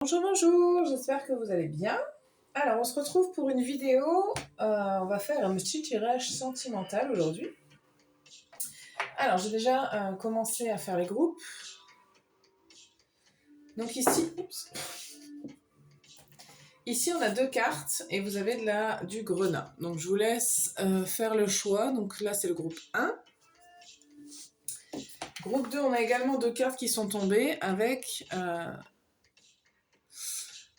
Bonjour, bonjour, j'espère que vous allez bien. Alors, on se retrouve pour une vidéo. On va faire un petit tirage sentimental aujourd'hui. Alors, j'ai déjà commencé à faire les groupes. Donc ici, on a deux cartes et vous avez du grenat. Donc, je vous laisse faire le choix. Donc là, c'est le groupe 1. Groupe 2, on a également deux cartes qui sont tombées avec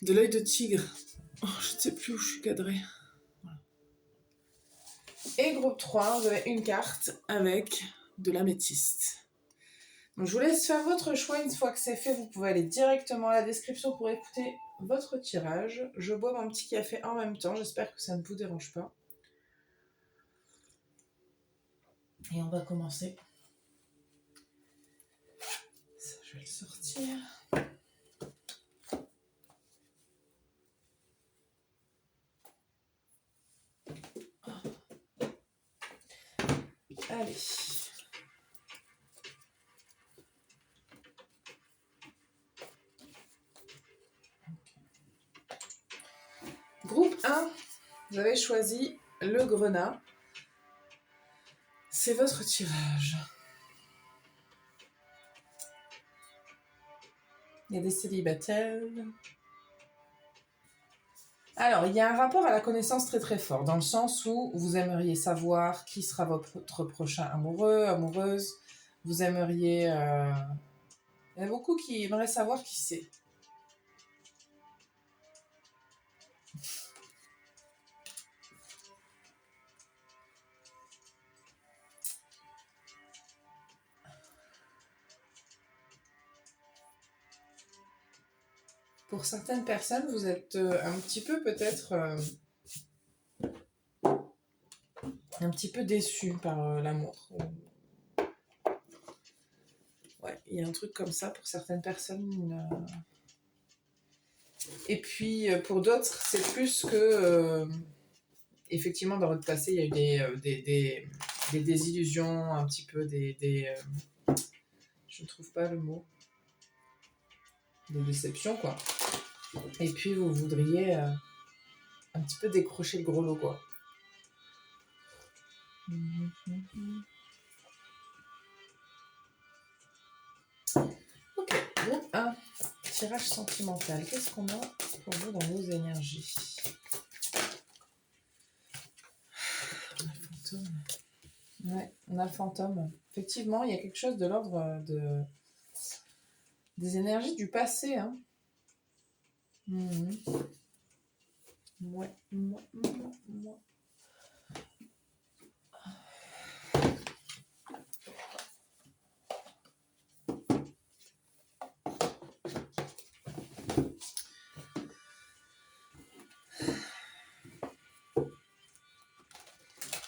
de l'œil de tigre. Oh, je ne sais plus où je suis cadrée. Et groupe 3, vous avez une carte avec de l'améthyste. Donc je vous laisse faire votre choix. Une fois que c'est fait, vous pouvez aller directement à la description pour écouter votre tirage. Je bois mon petit café en même temps. J'espère que ça ne vous dérange pas. Et on va commencer. Ça, je vais le sortir. Allez. Groupe 1, vous avez choisi le grenat. C'est votre tirage. Il y a des célibataires. Alors, il y a un rapport à la connaissance très très fort, dans le sens où vous aimeriez savoir qui sera votre prochain amoureux, amoureuse. Vous aimeriez... Il y en a beaucoup qui aimeraient savoir qui c'est. Pour certaines personnes, vous êtes un petit peu peut-être un petit peu déçus par l'amour. Ouais, il y a un truc comme ça pour certaines personnes. Et puis pour d'autres, c'est plus que effectivement dans votre passé, il y a eu des désillusions, un petit peu je ne trouve pas le mot, des déceptions quoi. Et puis vous voudriez un petit peu décrocher le gros lot quoi. Ok, groupe 1, tirage sentimental. Qu'est-ce qu'on a pour vous dans vos énergies? On a le fantôme. Ouais, on a le fantôme. Effectivement, il y a quelque chose de l'ordre des énergies du passé. Hein. Ouais.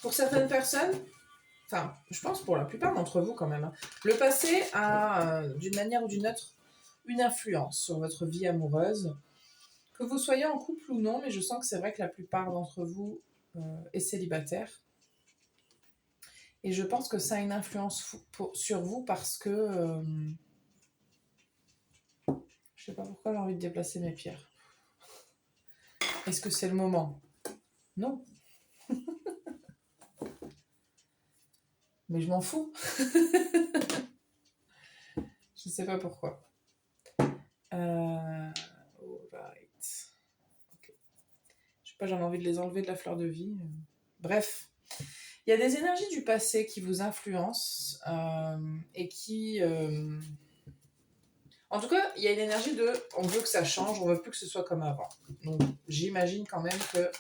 Pour certaines personnes, enfin, je pense pour la plupart d'entre vous quand même, hein, le passé a, d'une manière ou d'une autre, une influence sur votre vie amoureuse. Que vous soyez en couple ou non, mais je sens que c'est vrai que la plupart d'entre vous est célibataire. Et je pense que ça a une influence sur vous parce que... je sais pas pourquoi j'ai envie de déplacer mes pierres. Est-ce que c'est le moment? Non. Mais je m'en fous. Je sais pas pourquoi. Alright. Okay. Je sais pas, j'avais envie de les enlever de la fleur de vie. Bref. Il y a des énergies du passé qui vous influencent et qui... En tout cas, il y a une énergie de on veut que ça change, on veut plus que ce soit comme avant. Donc j'imagine quand même que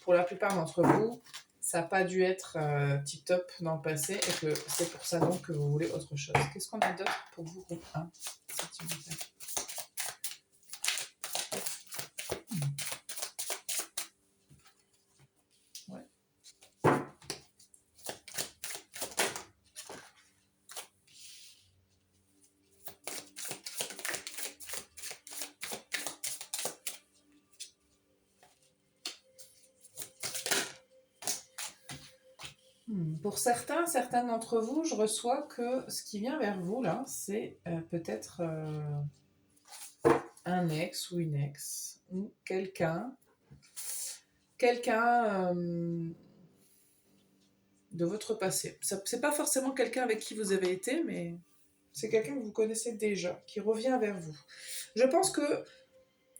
pour la plupart d'entre vous, ça n'a pas dû être tip-top dans le passé et que c'est pour ça donc que vous voulez autre chose. Qu'est-ce qu'on a d'autre pour vous, groupe 1? Ouais. Pour certains d'entre vous, je reçois que ce qui vient vers vous là, c'est peut-être un ex ou une ex, ou quelqu'un de votre passé. C'est pas forcément quelqu'un avec qui vous avez été, mais c'est quelqu'un que vous connaissez déjà, qui revient vers vous. Je pense que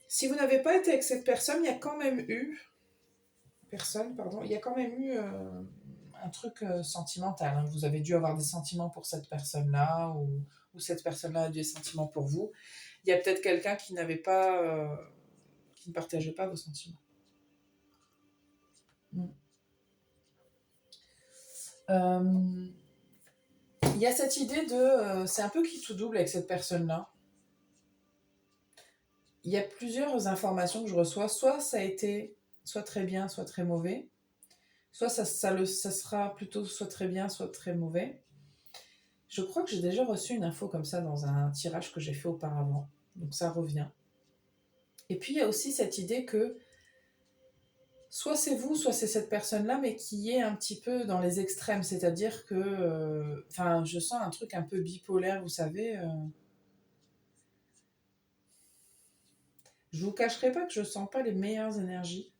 si vous n'avez pas été avec cette personne, il y a quand même eu... il y a quand même eu un truc sentimental. Hein. Vous avez dû avoir des sentiments pour cette personne-là, ou cette personne-là a des sentiments pour vous. Il y a peut-être quelqu'un qui n'avait pas... qui ne partageait pas vos sentiments. Il y a cette idée de... c'est un peu qui tout double avec cette personne-là. Il y a plusieurs informations que je reçois. Soit ça a été soit très bien, soit très mauvais. Soit ça sera plutôt soit très bien, soit très mauvais. Je crois que j'ai déjà reçu une info comme ça dans un tirage que j'ai fait auparavant. Donc ça revient. Et puis il y a aussi cette idée que soit c'est vous, soit c'est cette personne-là, mais qui est un petit peu dans les extrêmes. C'est-à-dire que... je sens un truc un peu bipolaire, vous savez. Je vous cacherai pas que je sens pas les meilleures énergies.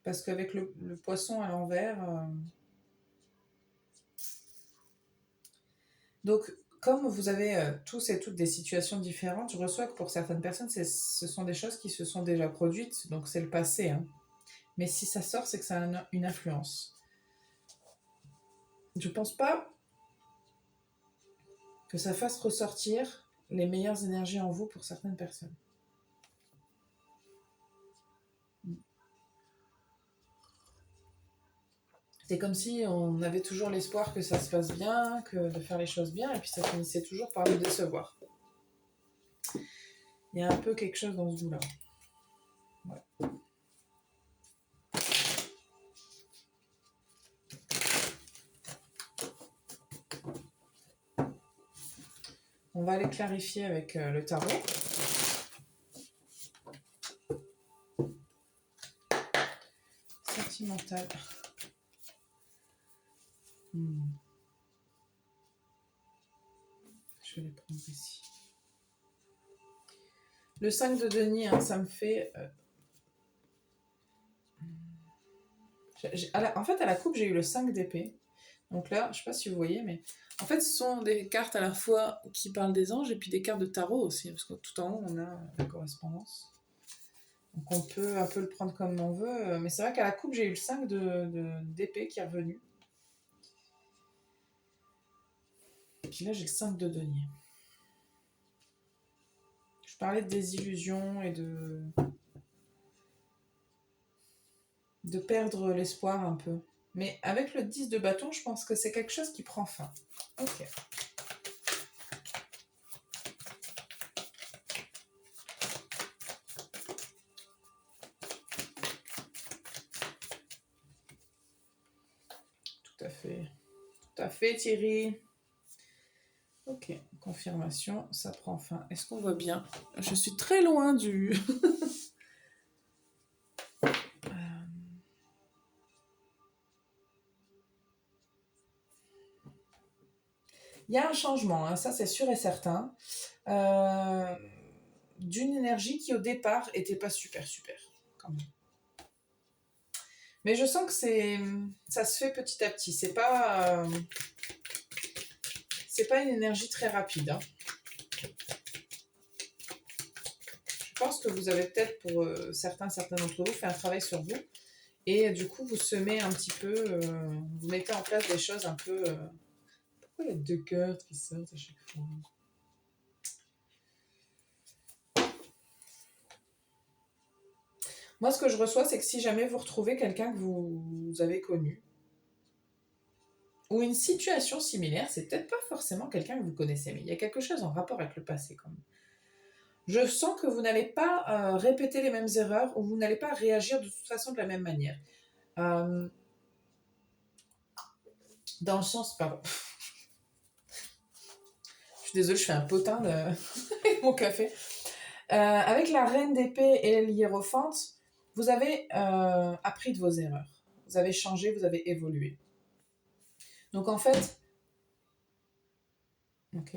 Parce qu'avec le poisson à l'envers... Donc, comme vous avez tous et toutes des situations différentes, je reçois que pour certaines personnes, ce sont des choses qui se sont déjà produites, donc c'est le passé. Hein. Mais si ça sort, c'est que ça a une influence. Je pense pas que ça fasse ressortir les meilleures énergies en vous pour certaines personnes. C'est comme si on avait toujours l'espoir que ça se passe bien, de faire les choses bien, et puis ça finissait toujours par nous décevoir. Il y a un peu quelque chose dans ce goût-là. Ouais. On va aller clarifier avec le tarot. Sentimental. Je vais les prendre ici. Le 5 de denier, hein, ça me fait... En fait, à la coupe, j'ai eu le 5 d'épée. Donc là, je ne sais pas si vous voyez, mais... En fait, ce sont des cartes à la fois qui parlent des anges et puis des cartes de tarot aussi, parce que tout en haut, on a la correspondance. Donc on peut un peu le prendre comme on veut. Mais c'est vrai qu'à la coupe, j'ai eu le 5 d'épée qui est revenu. Et puis là, j'ai le 5 de denier. Je parlais de désillusion et de perdre l'espoir un peu. Mais avec le 10 de bâton, je pense que c'est quelque chose qui prend fin. Ok. Tout à fait. Tout à fait, Thierry. Ok, confirmation, ça prend fin. Est-ce qu'on voit bien? Je suis très loin du... Il y a un changement, hein, ça c'est sûr et certain, d'une énergie qui au départ était pas super, quand même. Mais je sens que ça se fait petit à petit. C'est pas une énergie très rapide. Hein. Je pense que vous avez peut-être pour certains d'entre vous fait un travail sur vous. Et du coup, vous semez un petit peu, vous mettez en place des choses un peu... Pourquoi il y a 2 cartes qui sortent à chaque fois? Moi, ce que je reçois, c'est que si jamais vous retrouvez quelqu'un que vous avez connu, ou une situation similaire, c'est peut-être pas forcément quelqu'un que vous connaissez, mais il y a quelque chose en rapport avec le passé quand même. Je sens que vous n'allez pas répéter les mêmes erreurs, ou vous n'allez pas réagir de toute façon de la même manière. Dans le sens... Pardon. Je suis désolée, je fais un potin avec mon café. Avec la reine d'épée et l'hiérophante, vous avez appris de vos erreurs. Vous avez changé, vous avez évolué. Donc en fait... Ok.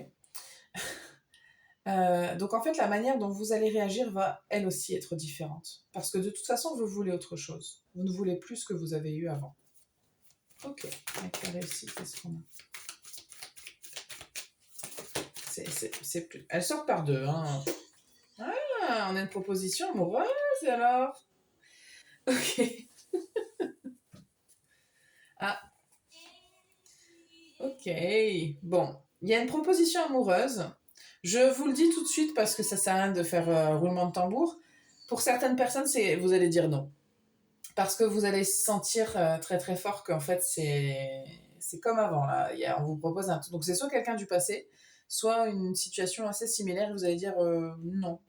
Donc en fait, la manière dont vous allez réagir va elle aussi être différente. Parce que de toute façon, vous voulez autre chose. Vous ne voulez plus ce que vous avez eu avant. Ok, avec la réussite, qu'est-ce qu'on a? C'est plus... Elles sortent par deux. Hein. Ah, on a une proposition amoureuse alors. Ok. Ah, ok. Bon, il y a une proposition amoureuse. Je vous le dis tout de suite parce que ça sert à rien de faire roulement de tambour. Pour certaines personnes, vous allez dire non. Parce que vous allez sentir très très fort qu'en fait c'est comme avant. Là. On vous propose un truc. Donc c'est soit quelqu'un du passé, soit une situation assez similaire et vous allez dire non.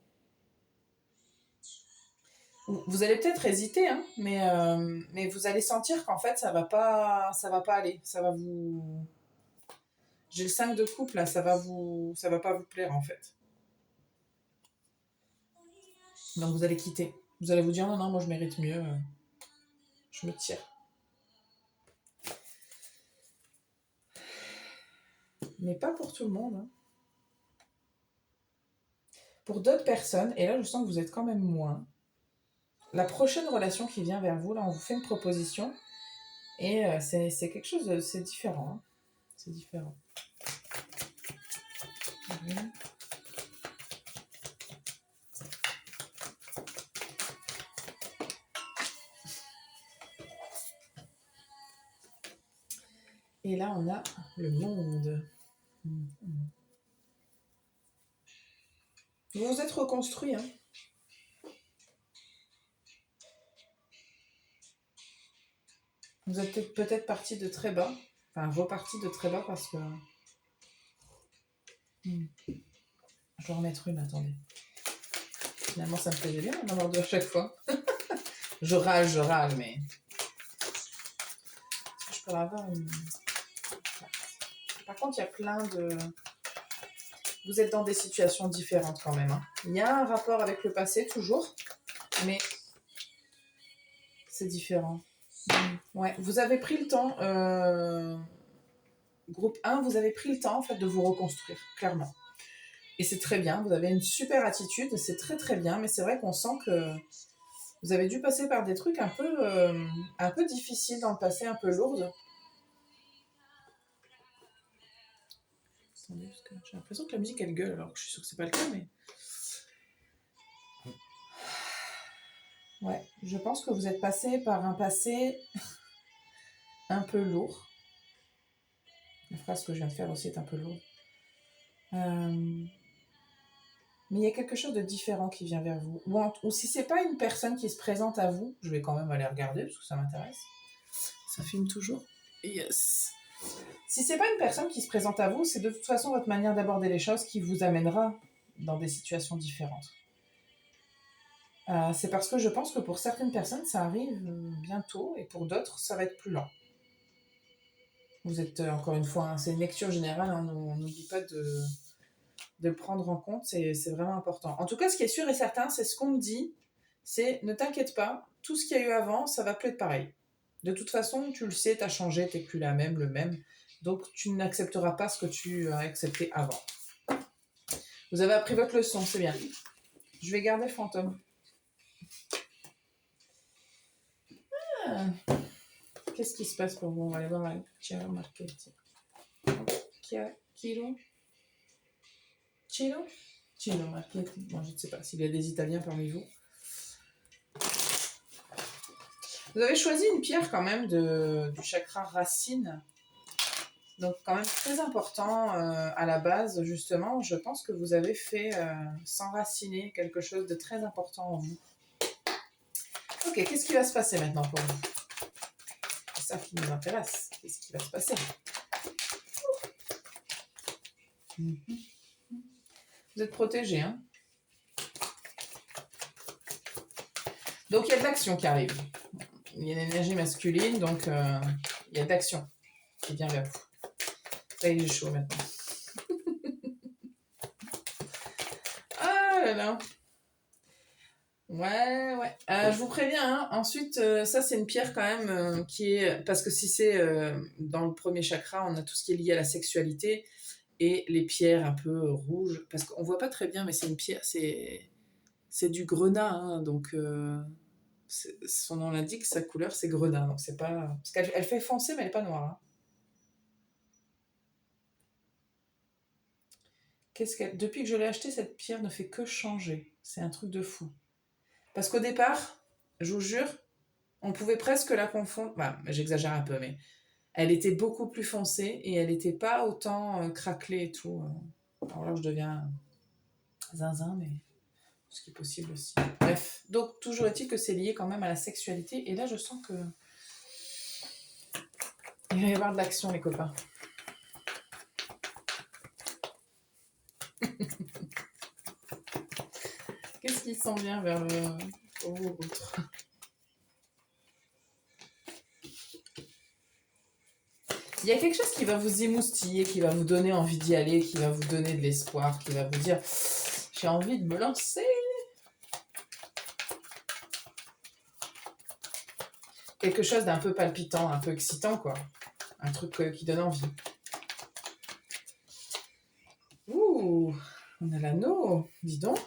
Vous allez peut-être hésiter, hein, mais vous allez sentir qu'en fait ça va pas aller. Ça va vous... J'ai le 5 de coupe là, ça va pas vous plaire en fait. Donc vous allez quitter. Vous allez vous dire non, non, moi je mérite mieux. Je me tire. Mais pas pour tout le monde. Hein. Pour d'autres personnes, et là je sens que vous êtes quand même moins, la prochaine relation qui vient vers vous, là on vous fait une proposition, et c'est quelque chose de... C'est différent. Hein. C'est différent. Et là on a le monde. Vous vous êtes reconstruit, hein. Vous êtes peut-être parti de très bas, enfin reparti de très bas parce que... Je vais en remettre une, attendez. Finalement, ça me plaisait bien d'en avoir deux à chaque fois. je râle, mais... Est-ce que je peux avoir une... Par contre, il y a plein de... Vous êtes dans des situations différentes quand même. Hein. Il y a un rapport avec le passé, toujours, mais c'est différent. Ouais, vous avez pris le temps... Groupe 1, vous avez pris le temps en fait, de vous reconstruire, clairement. Et c'est très bien, vous avez une super attitude, c'est très très bien, mais c'est vrai qu'on sent que vous avez dû passer par des trucs un peu difficiles dans le passé, un peu lourdes. Attendez, parce que j'ai l'impression que la musique elle gueule, alors que je suis sûre que c'est pas le cas, mais... Ouais, je pense que vous êtes passé par un passé un peu lourd. La phrase que je viens de faire aussi est un peu lourde. Mais il y a quelque chose de différent qui vient vers vous. Ou si c'est pas une personne qui se présente à vous, je vais quand même aller regarder parce que ça m'intéresse. Ça filme toujours. Yes. Si c'est pas une personne qui se présente à vous, c'est de toute façon votre manière d'aborder les choses qui vous amènera dans des situations différentes. C'est parce que je pense que pour certaines personnes, ça arrive bientôt et pour d'autres, ça va être plus lent. Vous êtes, encore une fois, hein, c'est une lecture générale, hein, on n'oublie pas de le prendre en compte, c'est vraiment important. En tout cas, ce qui est sûr et certain, c'est ce qu'on me dit, c'est ne t'inquiète pas, tout ce qu'il y a eu avant, ça va plus être pareil. De toute façon, tu le sais, tu as changé, tu n'es plus la même, le même, donc tu n'accepteras pas ce que tu as accepté avant. Vous avez appris votre leçon, c'est bien. Je vais garder le fantôme. Ah. Qu'est-ce qui se passe pour vous? On va aller voir avec Chiaro Marchetti. Chilo Marchetti. Bon, je ne sais pas s'il y a des Italiens parmi vous. Vous avez choisi une pierre quand même du chakra racine. Donc quand même très important à la base, justement. Je pense que vous avez fait s'enraciner quelque chose de très important en vous. Ok, qu'est-ce qui va se passer maintenant pour vous? C'est ça qui nous intéresse. Qu'est-ce qui va se passer? Vous êtes protégé, hein? Donc il y a de l'action qui arrive. Il y a une énergie masculine, donc il y a de l'action qui vient vers vous. Ça y est, j'ai chaud maintenant. Ah là là. Ouais. Je vous préviens, hein. Ensuite, ça c'est une pierre quand même qui est... Parce que si c'est dans le premier chakra, on a tout ce qui est lié à la sexualité. et les pierres un peu rouges, parce qu'on voit pas très bien, mais c'est une pierre, c'est du grenat, hein, donc son nom l'indique, sa couleur c'est grenat, donc c'est pas... Parce qu'elle elle fait foncé, mais elle est pas noire. Hein. Depuis que je l'ai achetée, cette pierre ne fait que changer. C'est un truc de fou. Parce qu'au départ, je vous jure, on pouvait presque la confondre. Bah, j'exagère un peu, mais elle était beaucoup plus foncée et elle n'était pas autant craquelée et tout. Alors là, je deviens zinzin, mais ce qui est possible aussi. Bref, donc toujours est-il que c'est lié quand même à la sexualité. Et là, je sens que il va y avoir de l'action, les copains. Qu'est-ce qui s'en vient vers le pour vous autres? Il y a quelque chose qui va vous émoustiller, qui va vous donner envie d'y aller, qui va vous donner de l'espoir, qui va vous dire j'ai envie de me lancer. Quelque chose d'un peu palpitant, un peu excitant, quoi. Un truc qui donne envie. Ouh, on a l'anneau, dis donc.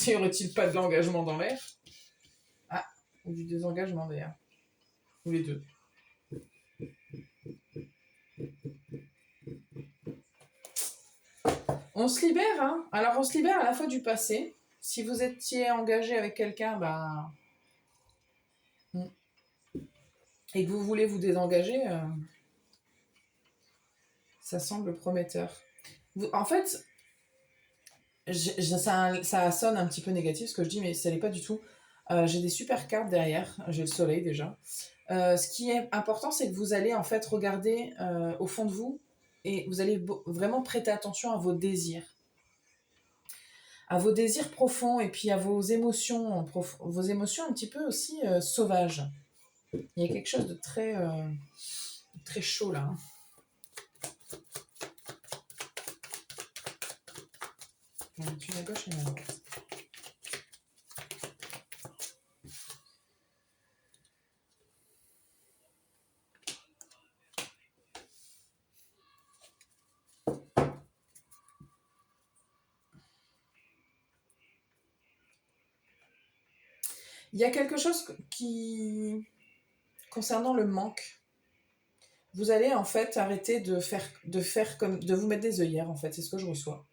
N'y aurait-il pas de l'engagement dans l'air? Ah, ou du désengagement d'ailleurs. Ou les deux. On se libère, hein. Alors on se libère à la fois du passé. Si vous étiez engagé avec quelqu'un, bah, et que vous voulez vous désengager, ça semble prometteur. En fait, ça sonne un petit peu négatif ce que je dis, mais ça n'est pas du tout. J'ai des super cartes derrière, j'ai le soleil déjà. Ce qui est important, c'est que vous allez en fait regarder au fond de vous et vous allez vraiment prêter attention à vos désirs profonds et puis à vos émotions un petit peu aussi sauvages. Il y a quelque chose de très, très chaud là. Hein. J'en ai une à gauche et une à droite. Il y a quelque chose qui, concernant le manque, vous allez en fait arrêter de faire comme, de vous mettre des œillères en fait, c'est ce que je reçois.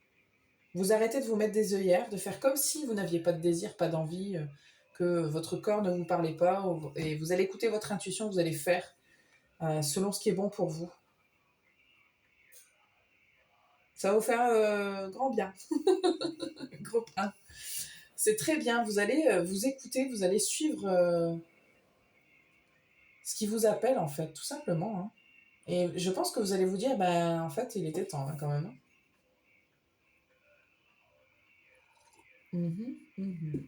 Vous arrêtez de vous mettre des œillères, de faire comme si vous n'aviez pas de désir, pas d'envie, que votre corps ne vous parlait pas, et vous allez écouter votre intuition, vous allez faire selon ce qui est bon pour vous. Ça va vous faire grand bien. Gros pain. C'est très bien, vous allez vous écouter, vous allez suivre ce qui vous appelle en fait, tout simplement. Hein. Et je pense que vous allez vous dire, ben en fait, il était temps hein, quand même. Mhm, mhm.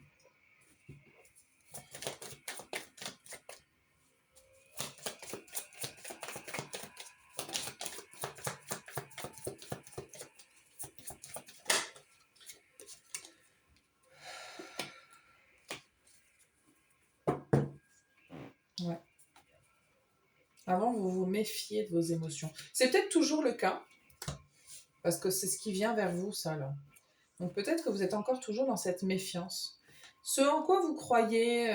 Ouais. Avant, vous vous méfiez de vos émotions. C'est peut-être toujours le cas, parce que c'est ce qui vient vers vous, ça, là. Donc peut-être que vous êtes encore toujours dans cette méfiance. Ce en quoi vous croyez,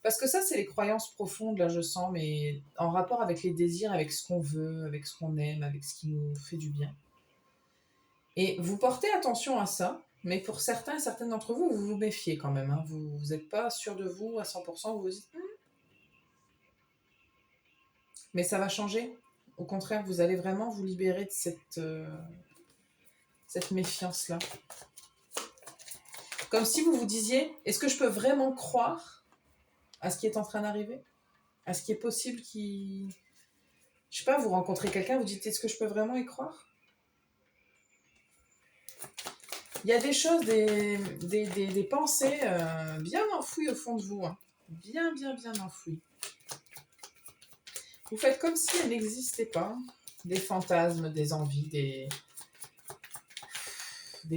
parce que ça, c'est les croyances profondes, là, je sens, mais en rapport avec les désirs, avec ce qu'on veut, avec ce qu'on aime, avec ce qui nous fait du bien. Et vous portez attention à ça, mais pour certains et certaines d'entre vous, vous vous méfiez quand même. Hein. Vous n'êtes pas sûr de vous à 100%, vous vous dites, mais ça va changer. Au contraire, vous allez vraiment vous libérer de cette méfiance-là. Comme si vous vous disiez, est-ce que je peux vraiment croire à ce qui est en train d'arriver? À ce qui est possible qui... Je sais pas, vous rencontrez quelqu'un, vous dites, est-ce que je peux vraiment y croire? Il y a des choses, des pensées bien enfouies au fond de vous. Hein. Bien, bien, bien enfouies. Vous faites comme si elles n'existaient pas. Des fantasmes, des envies, des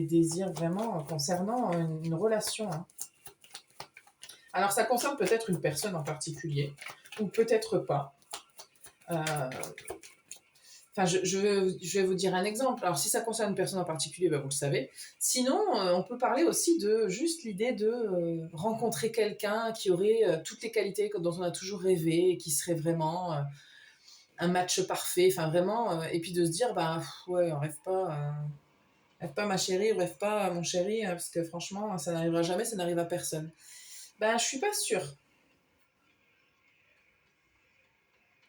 désirs vraiment concernant une relation. Hein. Alors ça concerne peut-être une personne en particulier, ou peut-être pas. Enfin, Enfin, je vais vous dire un exemple. Alors, si ça concerne une personne en particulier, bah, vous le savez. Sinon, on peut parler aussi de juste l'idée de rencontrer quelqu'un qui aurait toutes les qualités dont on a toujours rêvé, et qui serait vraiment un match parfait. Enfin, vraiment. Et puis de se dire, bah, ouais, on rêve pas ma chérie, rêve pas mon chéri, parce que franchement, ça n'arrivera jamais, ça n'arrive à personne. Ben, je suis pas sûre.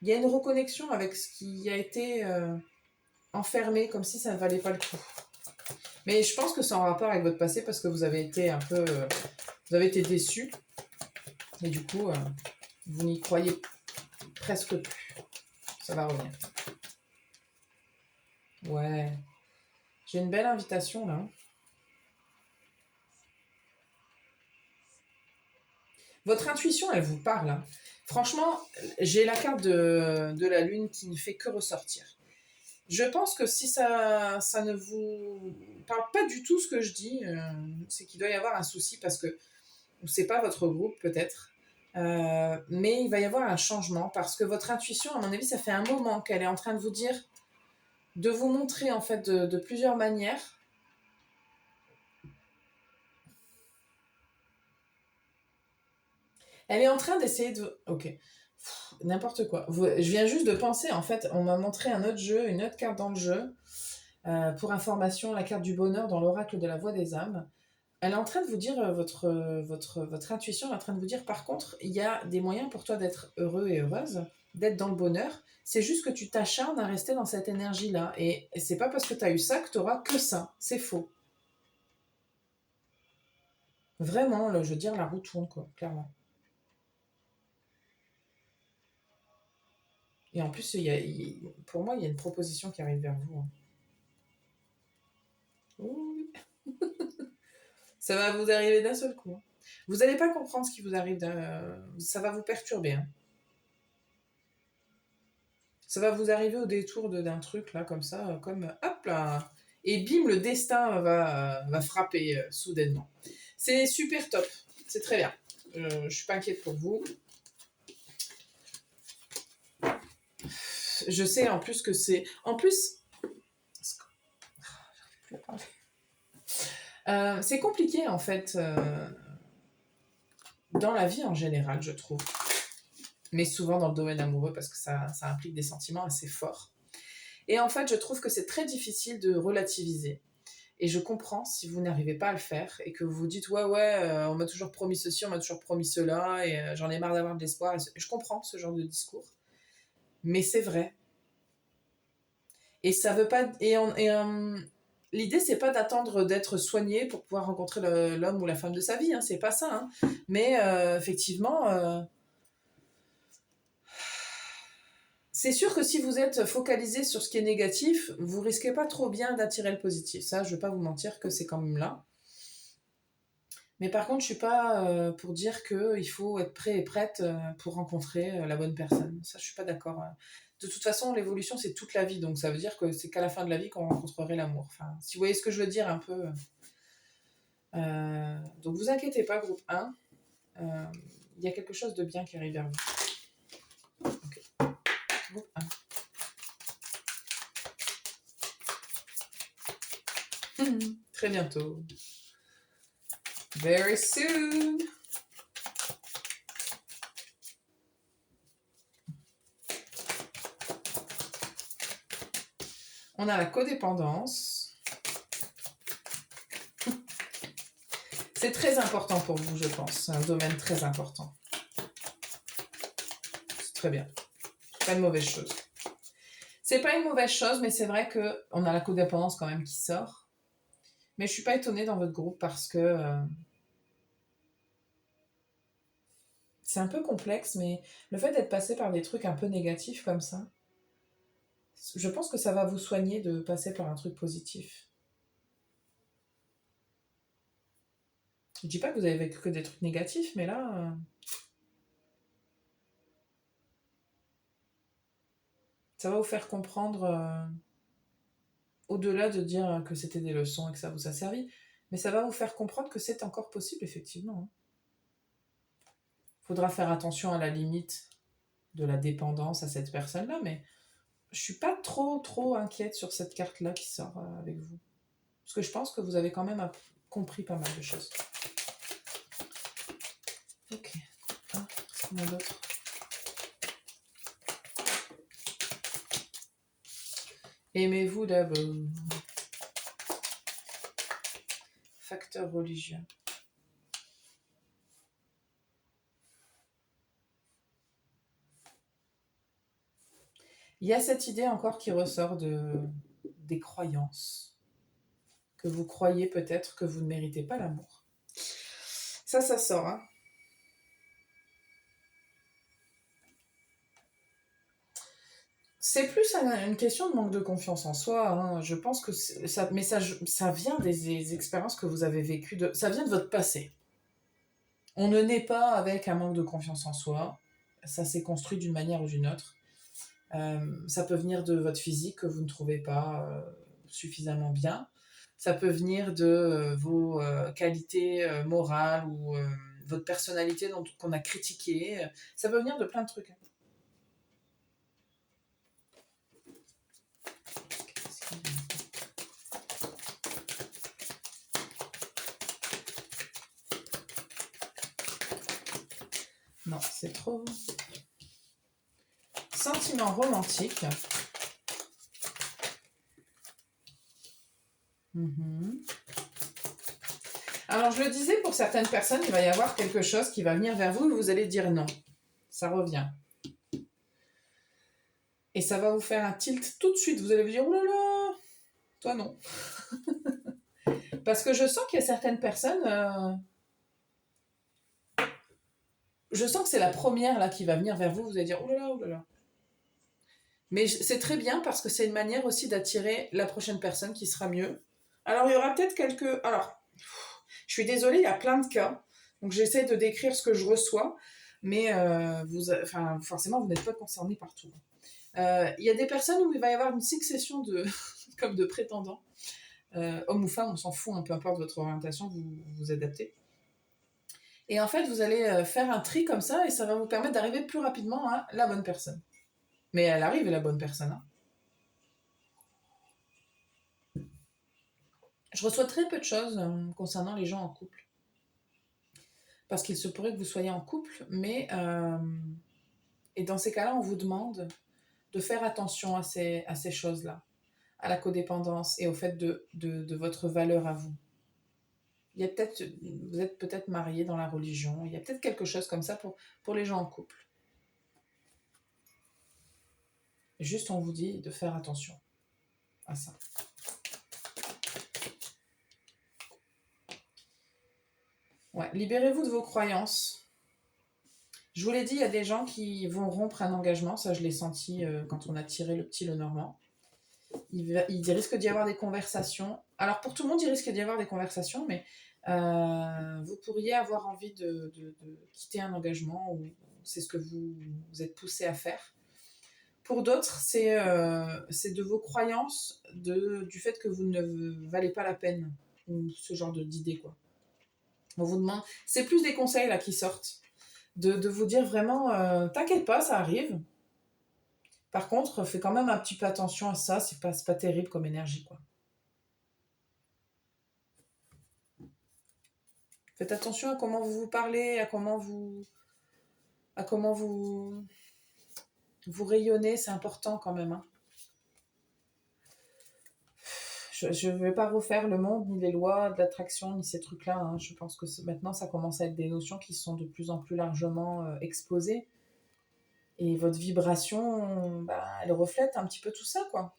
Il y a une reconnexion avec ce qui a été enfermé, comme si ça ne valait pas le coup. Mais je pense que c'est en rapport avec votre passé parce que vous avez été un peu, vous avez été déçu et du coup, vous n'y croyez presque plus. Ça va revenir. Ouais, j'ai une belle invitation là. Votre intuition, elle vous parle. Hein. Franchement, j'ai la carte de la lune qui ne fait que ressortir. Je pense que si ça ne vous parle pas du tout ce que je dis, c'est qu'il doit y avoir un souci parce que c'est pas votre groupe peut-être, mais il va y avoir un changement parce que votre intuition, à mon avis, ça fait un moment qu'elle est en train de vous dire, de vous montrer en fait de plusieurs manières. Elle est en train d'essayer de... Ok, n'importe quoi. Je viens juste de penser, en fait, on m'a montré un autre jeu, une autre carte dans le jeu. Pour information, la carte du bonheur dans l'oracle de la voix des âmes. Elle est en train de vous dire, votre intuition est en train de vous dire, par contre, il y a des moyens pour toi d'être heureux et heureuse, d'être dans le bonheur. C'est juste que tu t'acharnes à rester dans cette énergie-là. Et c'est pas parce que tu as eu ça que tu auras que ça. C'est faux. Vraiment, là, je veux dire, la roue tourne, quoi, clairement. Et en plus, pour moi, il y a une proposition qui arrive vers vous. Hein. Oui. Ça va vous arriver d'un seul coup. Hein. Vous n'allez pas comprendre ce qui vous arrive. Ça va vous perturber. Hein. Ça va vous arriver au détour d'un truc, là, comme ça, comme hop là. Et bim, le destin va frapper soudainement. C'est super top. C'est très bien. Je suis pas inquiète pour vous. Je sais en plus que c'est. En plus. C'est compliqué en fait dans la vie en général, je trouve. Mais souvent dans le domaine amoureux parce que ça implique des sentiments assez forts. Et en fait, je trouve que c'est très difficile de relativiser. Et je comprends si vous n'arrivez pas à le faire et que vous vous dites ouais, on m'a toujours promis ceci, on m'a toujours promis cela et j'en ai marre d'avoir de l'espoir. Je comprends ce genre de discours. Mais c'est vrai. Et ça veut pas. L'idée, c'est pas d'attendre d'être soigné pour pouvoir rencontrer l'homme ou la femme de sa vie. Hein, c'est pas ça. Hein. Mais effectivement. C'est sûr que si vous êtes focalisé sur ce qui est négatif, vous risquez pas trop bien d'attirer le positif. Ça, je vais pas vous mentir que c'est quand même là. Mais par contre, je suis pas pour dire qu'il faut être prêt et prête pour rencontrer la bonne personne. Ça, je suis pas d'accord. De toute façon, l'évolution, c'est toute la vie. Donc, ça veut dire que c'est qu'à la fin de la vie qu'on rencontrerait l'amour. Enfin, si vous voyez ce que je veux dire un peu. Donc, vous inquiétez pas, groupe 1. Il y a quelque chose de bien qui arrive vers vous. Okay. Groupe 1. Très bientôt. Very soon. On a la codépendance. C'est très important pour vous, je pense. C'est un domaine très important. C'est très bien. Pas de mauvaise chose. C'est pas une mauvaise chose, mais c'est vrai qu'on a la codépendance quand même qui sort. Mais je suis pas étonnée dans votre groupe parce que c'est un peu complexe, mais le fait d'être passé par des trucs un peu négatifs comme ça, je pense que ça va vous soigner de passer par un truc positif. Je dis pas que vous avez vécu que des trucs négatifs, mais là, ça va vous faire comprendre, au-delà de dire que c'était des leçons et que ça vous a servi, mais ça va vous faire comprendre que c'est encore possible, effectivement. Faudra faire attention à la limite de la dépendance à cette personne-là, mais je suis pas trop inquiète sur cette carte-là qui sort avec vous. Parce que je pense que vous avez quand même compris pas mal de choses. Ok. Ah, qu'est-ce qu'on a d'autre? Aimez-vous d'abord. Facteur religieux. Il y a cette idée encore qui ressort des croyances. Que vous croyez peut-être que vous ne méritez pas l'amour. Ça sort, hein. C'est plus une question de manque de confiance en soi, hein. Je pense que ça, mais ça vient des expériences que vous avez vécues, ça vient de votre passé. On ne naît pas avec un manque de confiance en soi, ça s'est construit d'une manière ou d'une autre. Ça peut venir de votre physique que vous ne trouvez pas suffisamment bien. Ça peut venir de vos qualités morales ou votre personnalité qu'on a critiquée. Ça peut venir de plein de trucs. Non, c'est trop. Sentiment romantique. Alors, je le disais, pour certaines personnes, il va y avoir quelque chose qui va venir vers vous et vous allez dire non. Ça revient. Et ça va vous faire un tilt tout de suite. Vous allez vous dire, oh là là, toi non. Parce que je sens qu'il y a certaines personnes... Je sens que c'est la première là qui va venir vers vous. Vous allez dire, oh là là, oh là là. Mais c'est très bien parce que c'est une manière aussi d'attirer la prochaine personne qui sera mieux. Alors, il y aura peut-être quelques... Alors, je suis désolée, il y a plein de cas. Donc, j'essaie de décrire ce que je reçois. Mais forcément, vous n'êtes pas concerné par tout. Il y a des personnes où il va y avoir une succession de, comme de prétendants. Homme ou femme, on s'en fout, hein, peu importe votre orientation, vous vous adaptez. Et en fait, vous allez faire un tri comme ça et ça va vous permettre d'arriver plus rapidement à la bonne personne. Mais elle arrive, la bonne personne. Hein. Je reçois très peu de choses concernant les gens en couple. Parce qu'il se pourrait que vous soyez en couple, mais... et dans ces cas-là, on vous demande de faire attention à ces choses-là, à la codépendance et au fait de votre valeur à vous. Il y a peut-être, vous êtes peut-être marié dans la religion, il y a peut-être quelque chose comme ça pour les gens en couple. Juste, on vous dit de faire attention à ça. Ouais, libérez-vous de vos croyances. Je vous l'ai dit, il y a des gens qui vont rompre un engagement, ça je l'ai senti quand on a tiré le petit Lenormand. Il risque d'y avoir des conversations. Alors pour tout le monde, il risque d'y avoir des conversations, mais vous pourriez avoir envie de quitter un engagement ou c'est ce que vous êtes poussé à faire. Pour d'autres, c'est de vos croyances, du fait que vous ne valez pas la peine, ou ce genre d'idée, quoi. On vous demande, c'est plus des conseils là qui sortent, de vous dire vraiment, t'inquiète pas, ça arrive. Par contre, fais quand même un petit peu attention à ça, c'est pas terrible comme énergie, quoi. Faites attention à comment vous parlez, à comment vous rayonnez, c'est important quand même. Hein. Je ne vais pas refaire le monde, ni les lois de l'attraction, ni ces trucs-là. Hein. Je pense que maintenant, ça commence à être des notions qui sont de plus en plus largement exposées. Et votre vibration, elle reflète un petit peu tout ça, quoi.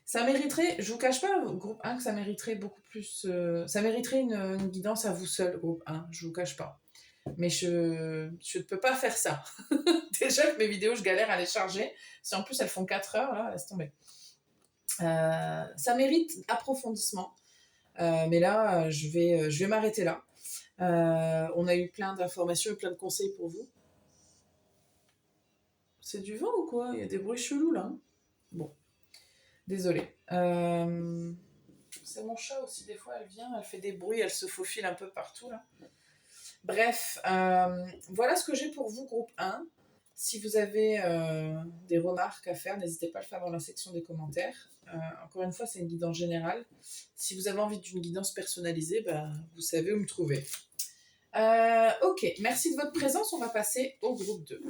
Ça mériterait, je vous cache pas, groupe 1, que ça mériterait beaucoup plus... ça mériterait une guidance à vous seul, groupe 1, je vous cache pas. Mais je ne peux pas faire ça. Déjà que mes vidéos, je galère à les charger. Si en plus elles font 4 heures, là, laisse tomber. Ça mérite approfondissement. Mais là, je vais m'arrêter là. On a eu plein d'informations et plein de conseils pour vous. C'est du vent ou quoi? Il y a des bruits chelous là. Bon, désolé. C'est mon chat aussi, des fois elle vient, elle fait des bruits, elle se faufile un peu partout là. Bref, voilà ce que j'ai pour vous, groupe 1. Si vous avez des remarques à faire, n'hésitez pas à le faire dans la section des commentaires. Encore une fois, c'est une guidance générale. Si vous avez envie d'une guidance personnalisée, bah, vous savez où me trouver. Ok, merci de votre présence. On va passer au groupe 2.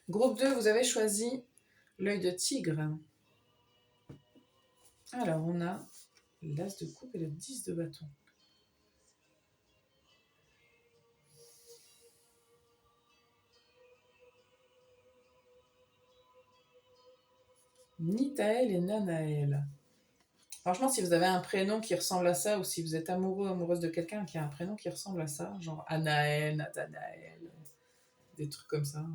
Groupe 2, vous avez choisi l'œil de tigre. Alors, on a l'as de coupe et le 10 de bâton. Nitaël et Nanaël. Franchement, si vous avez un prénom qui ressemble à ça, ou si vous êtes amoureux, amoureuse de quelqu'un qui a un prénom qui ressemble à ça, genre Anaël, Nathanaël, des trucs comme ça,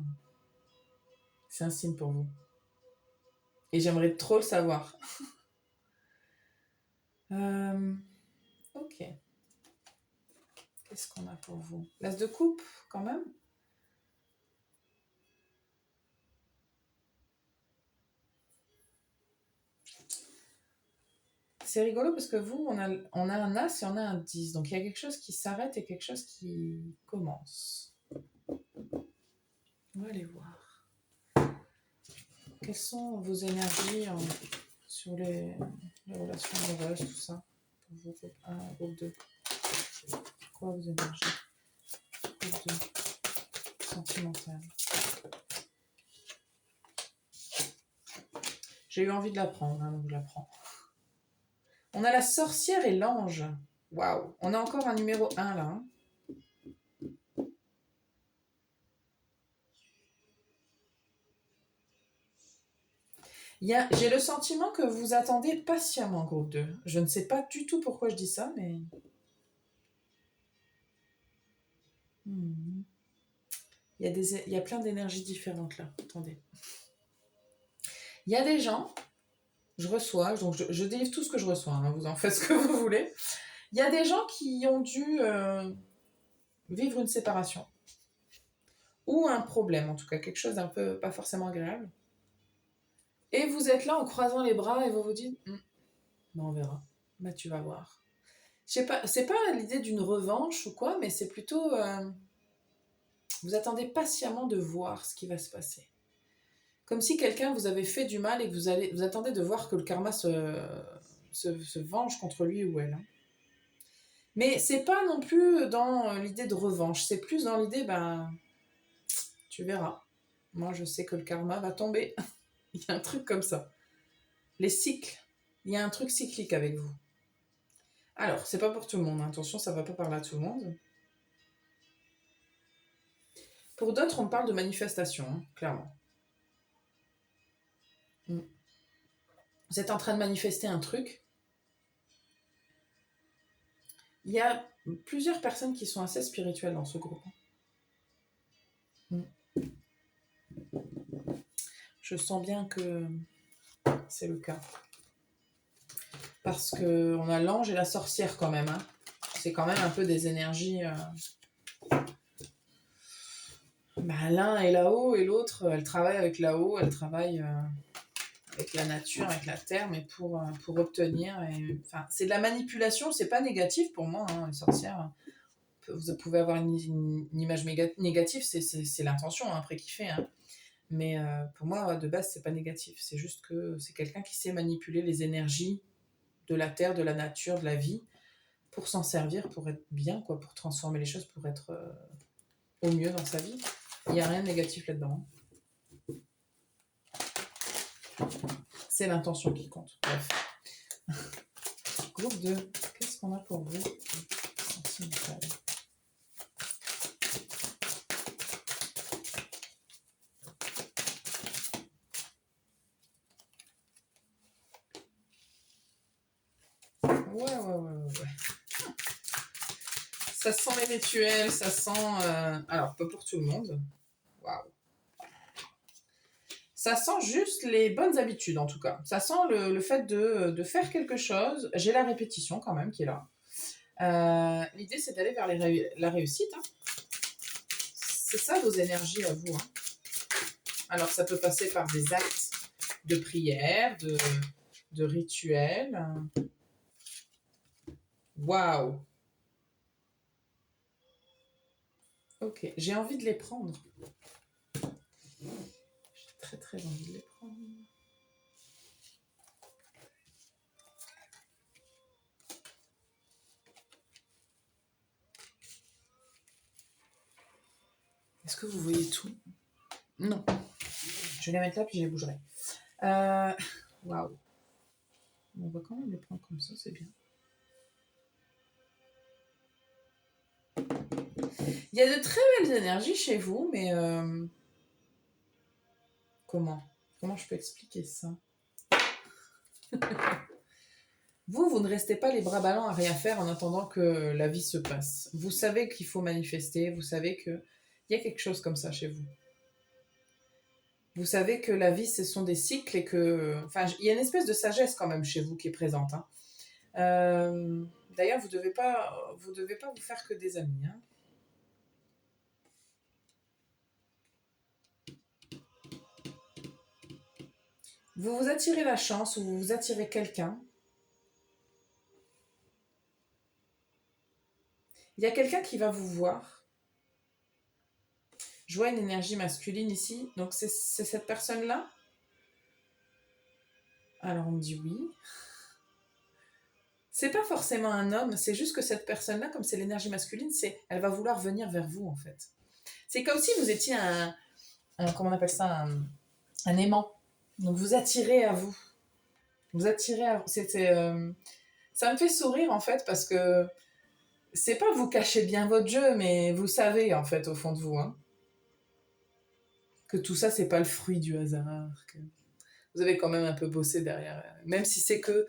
c'est un signe pour vous. Et j'aimerais trop le savoir. Ok. Qu'est-ce qu'on a pour vous? L'as de coupe, quand même. C'est rigolo parce que vous, on a un as et on a un 10. Donc il y a quelque chose qui s'arrête et quelque chose qui commence. On va aller voir. Quelles sont vos énergies sur les relations amoureuses, tout ça? Pour vous, groupe 1, groupe 2. Quoi vos énergies? Groupe 2. Sentimentale. J'ai eu envie de la prendre, hein, donc je la prends. On a la sorcière et l'ange. Waouh. On a encore un numéro 1 là. Hein. J'ai le sentiment que vous attendez patiemment, groupe 2. Je ne sais pas du tout pourquoi je dis ça, mais... Il y a plein d'énergies différentes là. Attendez. Il y a des gens, je reçois, donc je délivre tout ce que je reçois, hein, vous en faites ce que vous voulez. Il y a des gens qui ont dû vivre une séparation. Ou un problème, en tout cas, quelque chose d'un peu pas forcément agréable. Et vous êtes là en croisant les bras et vous vous dites, on verra, bah tu vas voir. Je sais pas, c'est pas l'idée d'une revanche ou quoi, mais c'est plutôt, vous attendez patiemment de voir ce qui va se passer. Comme si quelqu'un vous avait fait du mal et que vous attendez de voir que le karma se venge contre lui ou elle. Hein. Mais c'est pas non plus dans l'idée de revanche, c'est plus dans l'idée, tu verras. Moi, je sais que le karma va tomber. Il y a un truc comme ça. Les cycles, il y a un truc cyclique avec vous. Alors, c'est pas pour tout le monde, hein. Attention, ça va pas parler à tout le monde. Pour d'autres, on parle de manifestation, hein, clairement. Vous êtes en train de manifester un truc. Il y a plusieurs personnes qui sont assez spirituelles dans ce groupe. Je sens bien que c'est le cas. Parce qu'on a l'ange et la sorcière quand même. Hein. C'est quand même un peu des énergies... l'un est là-haut et l'autre, elle travaille avec là-haut, elle travaille avec la nature, avec la terre, mais pour obtenir... c'est de la manipulation, c'est pas négatif pour moi, hein, les sorcières. Vous pouvez avoir une image négative, c'est l'intention, hein, après qui fait. Hein. Mais pour moi, de base, c'est pas négatif. C'est juste que c'est quelqu'un qui sait manipuler les énergies de la terre, de la nature, de la vie, pour s'en servir, pour être bien, quoi, pour transformer les choses, pour être au mieux dans sa vie. Il n'y a rien de négatif là-dedans. C'est l'intention qui compte. Bref. Groupe 2. Qu'est-ce qu'on a pour vous? Sentimental. Ouais. Ça sent les rituels, ça sent... alors, pas pour tout le monde. Waouh. Ça sent juste les bonnes habitudes, en tout cas. Ça sent le fait de faire quelque chose. J'ai la répétition, quand même, qui est là. L'idée, c'est d'aller vers la réussite. Hein. C'est ça, vos énergies à vous. Hein. Alors, ça peut passer par des actes de prière, de rituels. Waouh! Ok, j'ai envie de les prendre. J'ai très très envie de les prendre. Est-ce que vous voyez tout? Non. Je vais les mettre là, puis je les bougerai. Waouh. On va quand même les prendre comme ça, c'est bien. Il y a de très belles énergies chez vous, mais comment je peux expliquer ça? Vous ne restez pas les bras ballants à rien faire en attendant que la vie se passe. Vous savez qu'il faut manifester, vous savez qu'il y a quelque chose comme ça chez vous. Vous savez que la vie, ce sont des cycles et que... Enfin, il y a une espèce de sagesse quand même chez vous qui est présente. Hein. D'ailleurs, vous devez pas vous faire que des amis. Hein. Vous vous attirez la chance ou vous vous attirez quelqu'un. Il y a quelqu'un qui va vous voir. Je vois une énergie masculine ici. Donc, c'est cette personne-là? Alors, on me dit oui. C'est pas forcément un homme, c'est juste que cette personne-là, comme c'est l'énergie masculine, elle va vouloir venir vers vous, en fait. C'est comme si vous étiez comment on appelle ça, un aimant. Donc, vous attirez à vous. Vous attirez à vous. Ça me fait sourire, en fait, parce que c'est pas vous cachez bien votre jeu, mais vous savez, en fait, au fond de vous, hein, que tout ça, c'est pas le fruit du hasard. Que vous avez quand même un peu bossé derrière. Même si c'est que...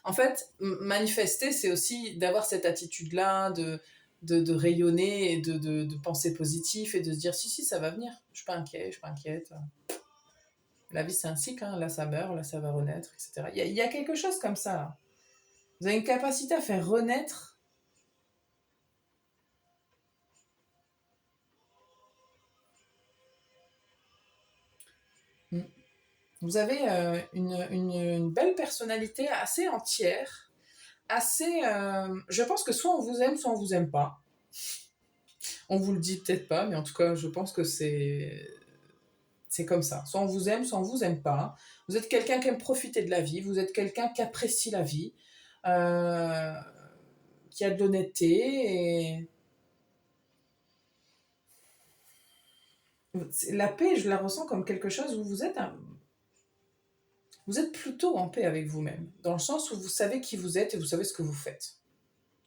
En fait, manifester, c'est aussi d'avoir cette attitude-là, de rayonner et de penser positif et de se dire si, ça va venir. Je suis pas inquiet, je suis pas inquiète. La vie, c'est un cycle, hein. Là, ça meurt, là, ça va renaître, etc. Il y a quelque chose comme ça, là. Vous avez une capacité à faire renaître. Vous avez une belle personnalité assez entière, assez... je pense que soit on vous aime, soit on vous aime pas. On vous le dit peut-être pas, mais en tout cas, je pense que c'est comme ça. Soit on vous aime, soit on vous aime pas. Vous êtes quelqu'un qui aime profiter de la vie, vous êtes quelqu'un qui apprécie la vie, euh, qui a de l'honnêteté. Et... La paix, je la ressens comme quelque chose où vous êtes plutôt en paix avec vous-même, dans le sens où vous savez qui vous êtes et vous savez ce que vous faites.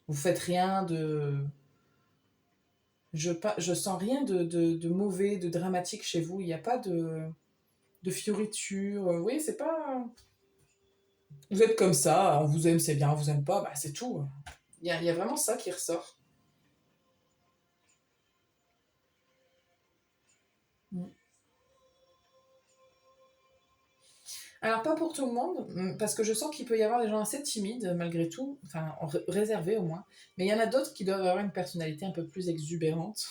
Vous faites rien de... Je sens rien de mauvais, de dramatique chez vous. Il n'y a pas de fioritures. Oui, c'est pas... Vous êtes comme ça, on vous aime, c'est bien, on vous aime pas, bah, c'est tout. Il y a vraiment ça qui ressort. Mm. Alors, pas pour tout le monde, parce que je sens qu'il peut y avoir des gens assez timides, malgré tout, enfin, réservés au moins, mais il y en a d'autres qui doivent avoir une personnalité un peu plus exubérante,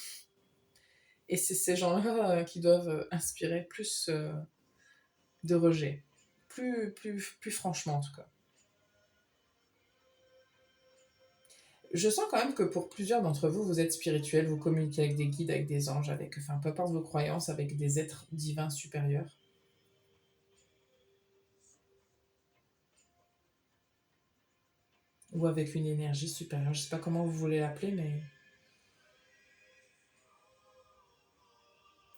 et c'est ces gens-là qui doivent inspirer plus de rejet, plus franchement en tout cas. Je sens quand même que pour plusieurs d'entre vous, vous êtes spirituel, vous communiquez avec des guides, avec des anges, enfin, peu importe vos croyances, avec des êtres divins supérieurs. Ou avec une énergie supérieure. Je ne sais pas comment vous voulez l'appeler, mais...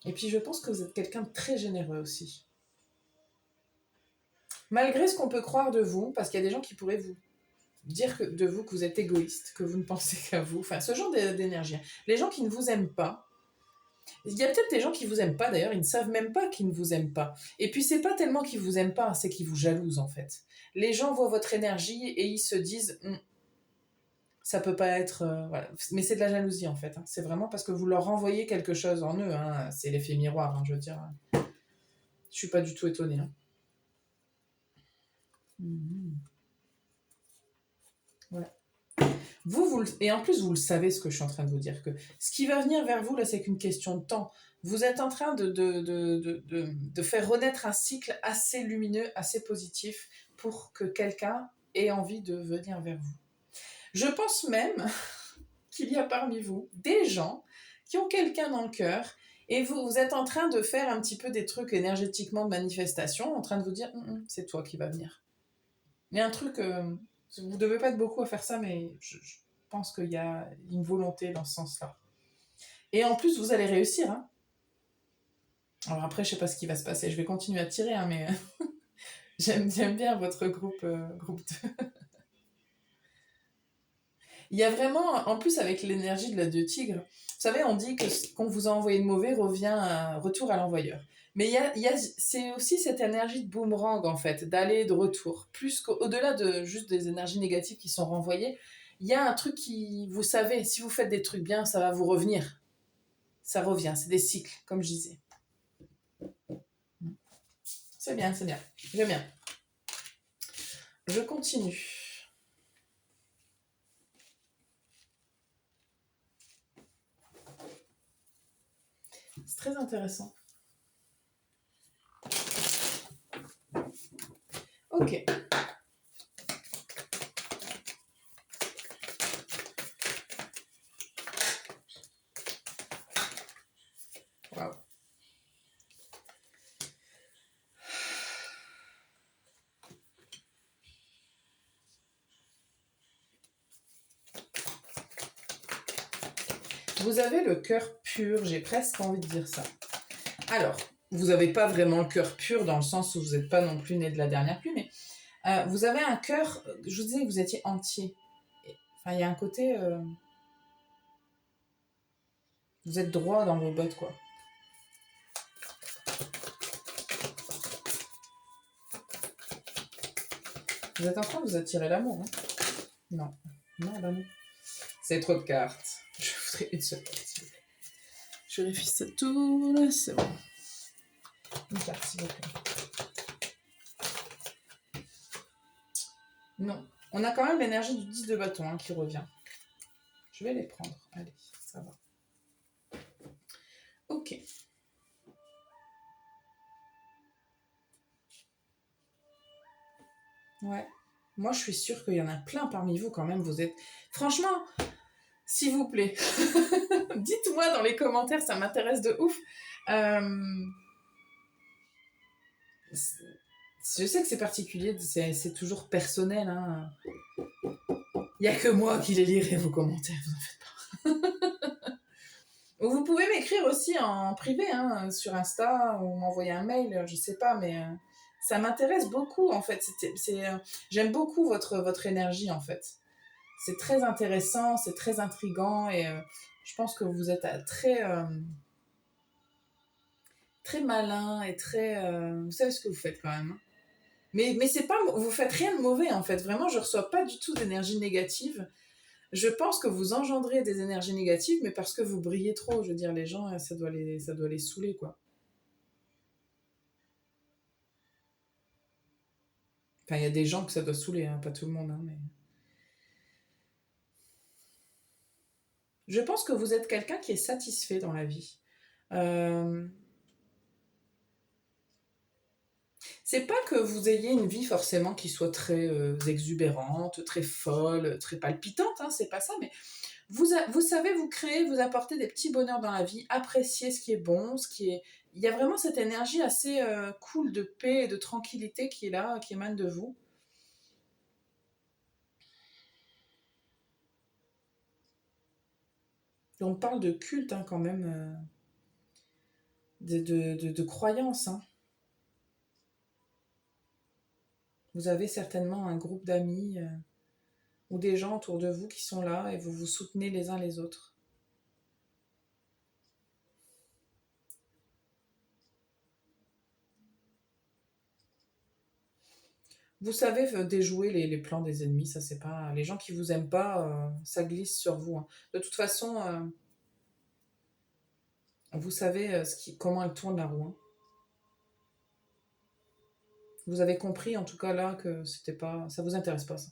Et puis je pense que vous êtes quelqu'un de très généreux aussi. Malgré ce qu'on peut croire de vous, parce qu'il y a des gens qui pourraient vous dire de vous que vous êtes égoïste, que vous ne pensez qu'à vous, enfin ce genre d'énergie. Les gens qui ne vous aiment pas, il y a peut-être des gens qui vous aiment pas d'ailleurs, ils ne savent même pas qu'ils ne vous aiment pas. Et puis c'est pas tellement qu'ils vous aiment pas, c'est qu'ils vous jalousent en fait. Les gens voient votre énergie et ils se disent ça peut pas être... voilà. Mais c'est de la jalousie en fait. Hein. C'est vraiment parce que vous leur renvoyez quelque chose en eux. Hein. C'est l'effet miroir, hein, je veux dire. Je suis pas du tout étonnée. Hein. Mmh. Ouais. Et en plus, vous le savez ce que je suis en train de vous dire, que ce qui va venir vers vous, là, c'est qu'une question de temps. Vous êtes en train de faire renaître un cycle assez lumineux, assez positif, pour que quelqu'un ait envie de venir vers vous. Je pense même qu'il y a parmi vous des gens qui ont quelqu'un dans le cœur et vous êtes en train de faire un petit peu des trucs énergétiquement de manifestation, en train de vous dire c'est toi qui vas venir. Il y a un truc, vous ne devez pas être beaucoup à faire ça, mais je pense qu'il y a une volonté dans ce sens-là. Et en plus, vous allez réussir. Hein. Alors après, je ne sais pas ce qui va se passer. Je vais continuer à tirer, hein, mais j'aime bien votre groupe 2. Il y a vraiment, en plus avec l'énergie de la deux tigres, vous savez, on dit que ce qu'on vous a envoyé de mauvais revient un retour à l'envoyeur. Mais c'est aussi cette énergie de boomerang, en fait, d'aller et de retour. Plus qu'au-delà de juste des énergies négatives qui sont renvoyées, il y a un truc qui, vous savez, si vous faites des trucs bien, ça va vous revenir. Ça revient, c'est des cycles, comme je disais. C'est bien, j'aime bien. Je continue. C'est très intéressant. Ok. Wow. Vous avez le cœur pur, j'ai presque envie de dire ça. Alors, vous n'avez pas vraiment le cœur pur dans le sens où vous n'êtes pas non plus né de la dernière pluie, mais vous avez un cœur, je vous disais que vous étiez entier. Enfin, il y a un côté, vous êtes droit dans vos bottes, quoi. Vous êtes en train de vous attirer l'amour, hein? Non, l'amour. C'est trop de cartes. Je voudrais une seule carte, s'il vous plaît. Je vérifie ça tout, là, c'est bon. Une carte, s'il vous plaît. Non. On a quand même l'énergie du 10 de bâton qui revient. Je vais les prendre. Allez, ça va. Ok. Ouais. Moi, je suis sûre qu'il y en a plein parmi vous quand même. Vous êtes... Franchement, s'il vous plaît, dites-moi dans les commentaires, ça m'intéresse de ouf. Je sais que c'est particulier, c'est toujours personnel. Hein. Il n'y a que moi qui les lirai vos commentaires, vous en faites pas. Vous pouvez m'écrire aussi en privé, hein, sur Insta, ou m'envoyer un mail, je sais pas, mais ça m'intéresse beaucoup en fait. J'aime beaucoup votre énergie en fait. C'est très intéressant, c'est très intriguant et je pense que vous êtes très malin et très... vous savez ce que vous faites quand même. Hein. Mais c'est pas, vous faites rien de mauvais en fait. Vraiment, je reçois pas du tout d'énergie négative. Je pense que vous engendrez des énergies négatives, mais parce que vous brillez trop. Je veux dire, les gens, ça doit les saouler, quoi. Enfin, il y a des gens que ça doit saouler, hein, pas tout le monde, hein, mais... Je pense que vous êtes quelqu'un qui est satisfait dans la vie. Euh... C'est pas que vous ayez une vie forcément qui soit très exubérante, très folle, très palpitante, hein, c'est pas ça, mais vous savez vous créer, vous apporter des petits bonheurs dans la vie, apprécier ce qui est bon, ce qui est... Il y a vraiment cette énergie assez cool de paix et de tranquillité qui est là, qui émane de vous. On parle de culte hein, quand même, de croyance. Hein. Vous avez certainement un groupe d'amis ou des gens autour de vous qui sont là et vous vous soutenez les uns les autres. Vous savez déjouer les plans des ennemis, ça c'est pas... Les gens qui vous aiment pas, ça glisse sur vous. Hein. De toute façon, vous savez comment elle tourne la roue. Hein. Vous avez compris en tout cas là que c'était pas... Ça vous intéresse pas ça.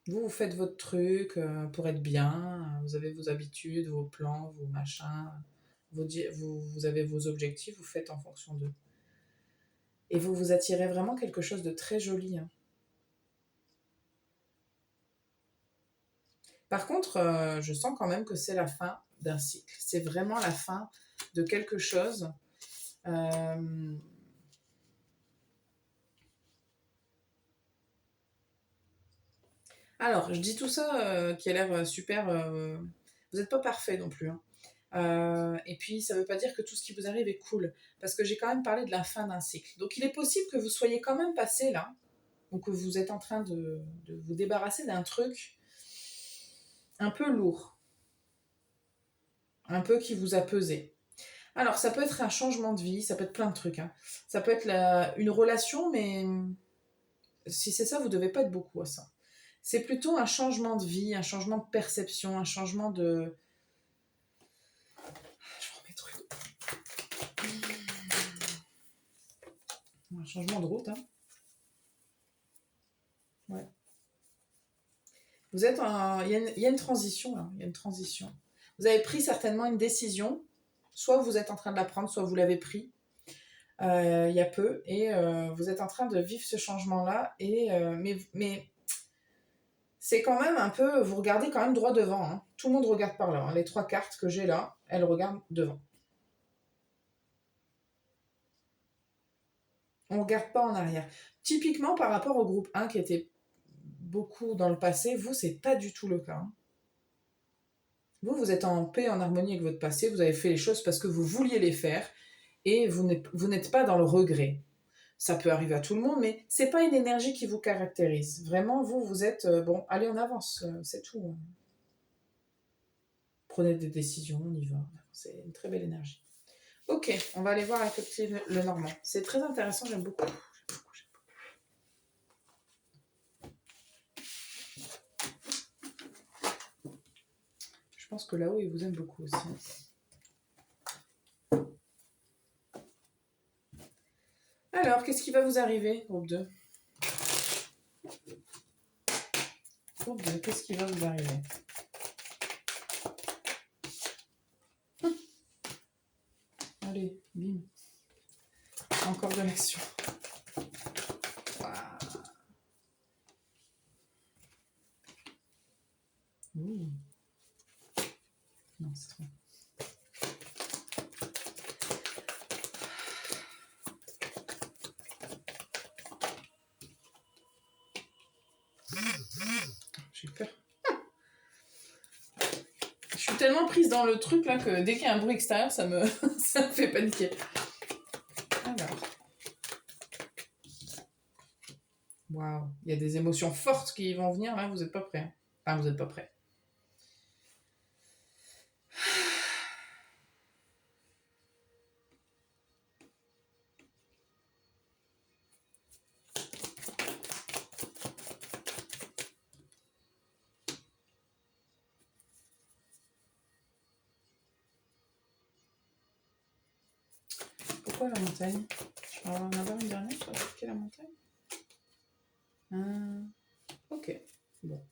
Vous faites votre truc pour être bien, vous avez vos habitudes, vos plans, vos machins, vous avez vos objectifs, vous faites en fonction d'eux. Et vous vous attirez vraiment quelque chose de très joli. Hein. Par contre, je sens quand même que c'est la fin d'un cycle. C'est vraiment la fin de quelque chose. Alors, je dis tout ça qui a l'air super. Vous n'êtes pas parfait non plus. Hein. Et puis, ça ne veut pas dire que tout ce qui vous arrive est cool. Parce que j'ai quand même parlé de la fin d'un cycle. Donc, il est possible que vous soyez quand même passé là. Ou que vous êtes en train de vous débarrasser d'un truc un peu lourd. Un peu qui vous a pesé. Alors, ça peut être un changement de vie, ça peut être plein de trucs. Hein. Ça peut être une relation, mais si c'est ça, vous ne devez pas être beaucoup à ça. C'est plutôt un changement de vie, un changement de perception, un changement de... Je vais remettre un changement de route. Hein. Ouais. Vous êtes il y a une transition là. Il y a une transition. Vous avez pris certainement une décision. Soit vous êtes en train de la prendre, soit vous l'avez pris il y a peu. Et vous êtes en train de vivre ce changement-là. Mais c'est quand même un peu... Vous regardez quand même droit devant. Hein. Tout le monde regarde par là. Hein. Les 3 cartes que j'ai là, elles regardent devant. On ne regarde pas en arrière. Typiquement, par rapport au groupe 1 qui était beaucoup dans le passé, vous, c'est pas du tout le cas. Hein. Vous êtes en paix, en harmonie avec votre passé, vous avez fait les choses parce que vous vouliez les faire et vous n'êtes pas dans le regret. Ça peut arriver à tout le monde, mais c'est pas une énergie qui vous caractérise. Vraiment, vous êtes, bon, allez, on avance, c'est tout. Prenez des décisions, on y va. C'est une très belle énergie. Ok, on va aller voir avec le Normand. C'est très intéressant, j'aime beaucoup. Je pense que là-haut, il vous aime beaucoup aussi. Alors, qu'est-ce qui va vous arriver, groupe 2 ? Groupe 2, qu'est-ce qui va vous arriver ? Allez, bim. Encore de l'action. Ouh. Non, c'est trop. J'ai peur. Je suis tellement prise dans le truc là que dès qu'il y a un bruit extérieur, ça me fait paniquer. Alors. Waouh. Il y a des émotions fortes qui vont venir là, vous n'êtes pas prêts. Hein. Enfin, vous n'êtes pas prêts. Pourquoi la montagne ? Je vais en avoir une dernière sur la montagne. Ok. Bon.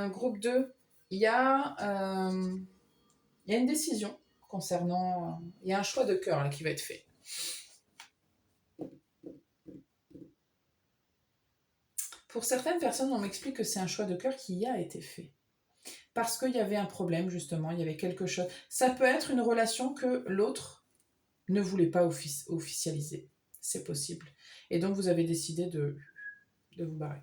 Groupe 2, il y a une décision concernant... Il y a un choix de cœur là, qui va être fait. Pour certaines personnes, on m'explique que c'est un choix de cœur qui a été fait. Parce qu'il y avait un problème, justement, il y avait quelque chose. Ça peut être une relation que l'autre ne voulait pas officialiser. C'est possible. Et donc, vous avez décidé de vous barrer.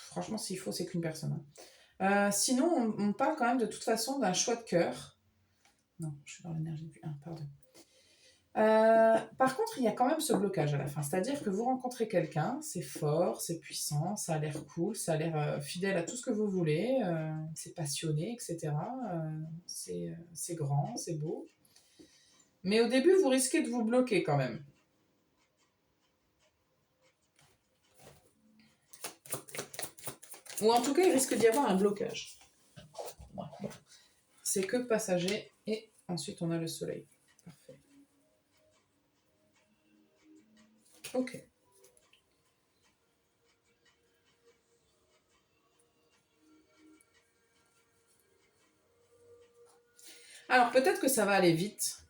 Franchement, s'il faut, c'est qu'une personne. Hein. Sinon, on parle quand même de toute façon d'un choix de cœur. Non, je suis dans l'énergie du 1, pardon. Par contre, il y a quand même ce blocage à la fin. C'est-à-dire que vous rencontrez quelqu'un, c'est fort, c'est puissant, ça a l'air cool, ça a l'air fidèle à tout ce que vous voulez, c'est passionné, etc. C'est grand, c'est beau. Mais au début, vous risquez de vous bloquer quand même. Ou en tout cas, il risque d'y avoir un blocage. Ouais, bon. C'est que passager et Ensuite, on a le soleil. Parfait. Ok. Alors, peut-être que ça va aller vite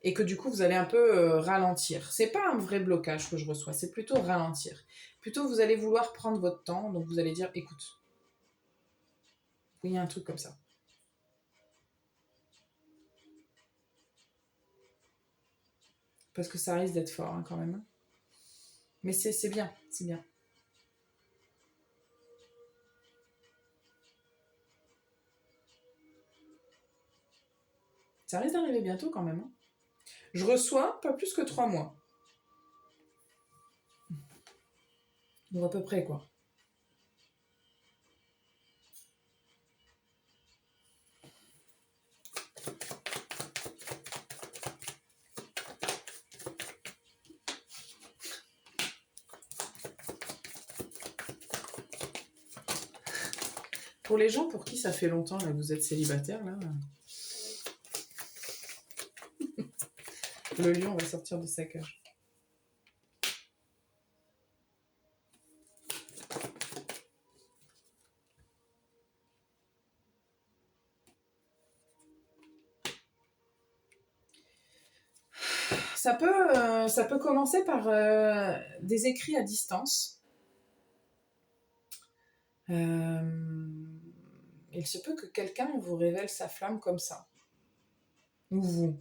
et que du coup, vous allez un peu ralentir. C'est pas un vrai blocage que je reçois, c'est plutôt ralentir. Plutôt, vous allez vouloir prendre votre temps, donc vous allez dire, écoute, il y a un truc comme ça. Parce que ça risque d'être fort hein, quand même. Mais c'est bien, c'est bien. Ça risque d'arriver bientôt quand même. Hein. Je reçois pas plus que 3 mois. Donc à peu près quoi. Pour les gens pour qui ça fait longtemps là, vous êtes célibataire, là, le lion va sortir de sa cage. Ça peut commencer par des écrits à distance. Il se peut que quelqu'un vous révèle sa flamme comme ça. Ou vous.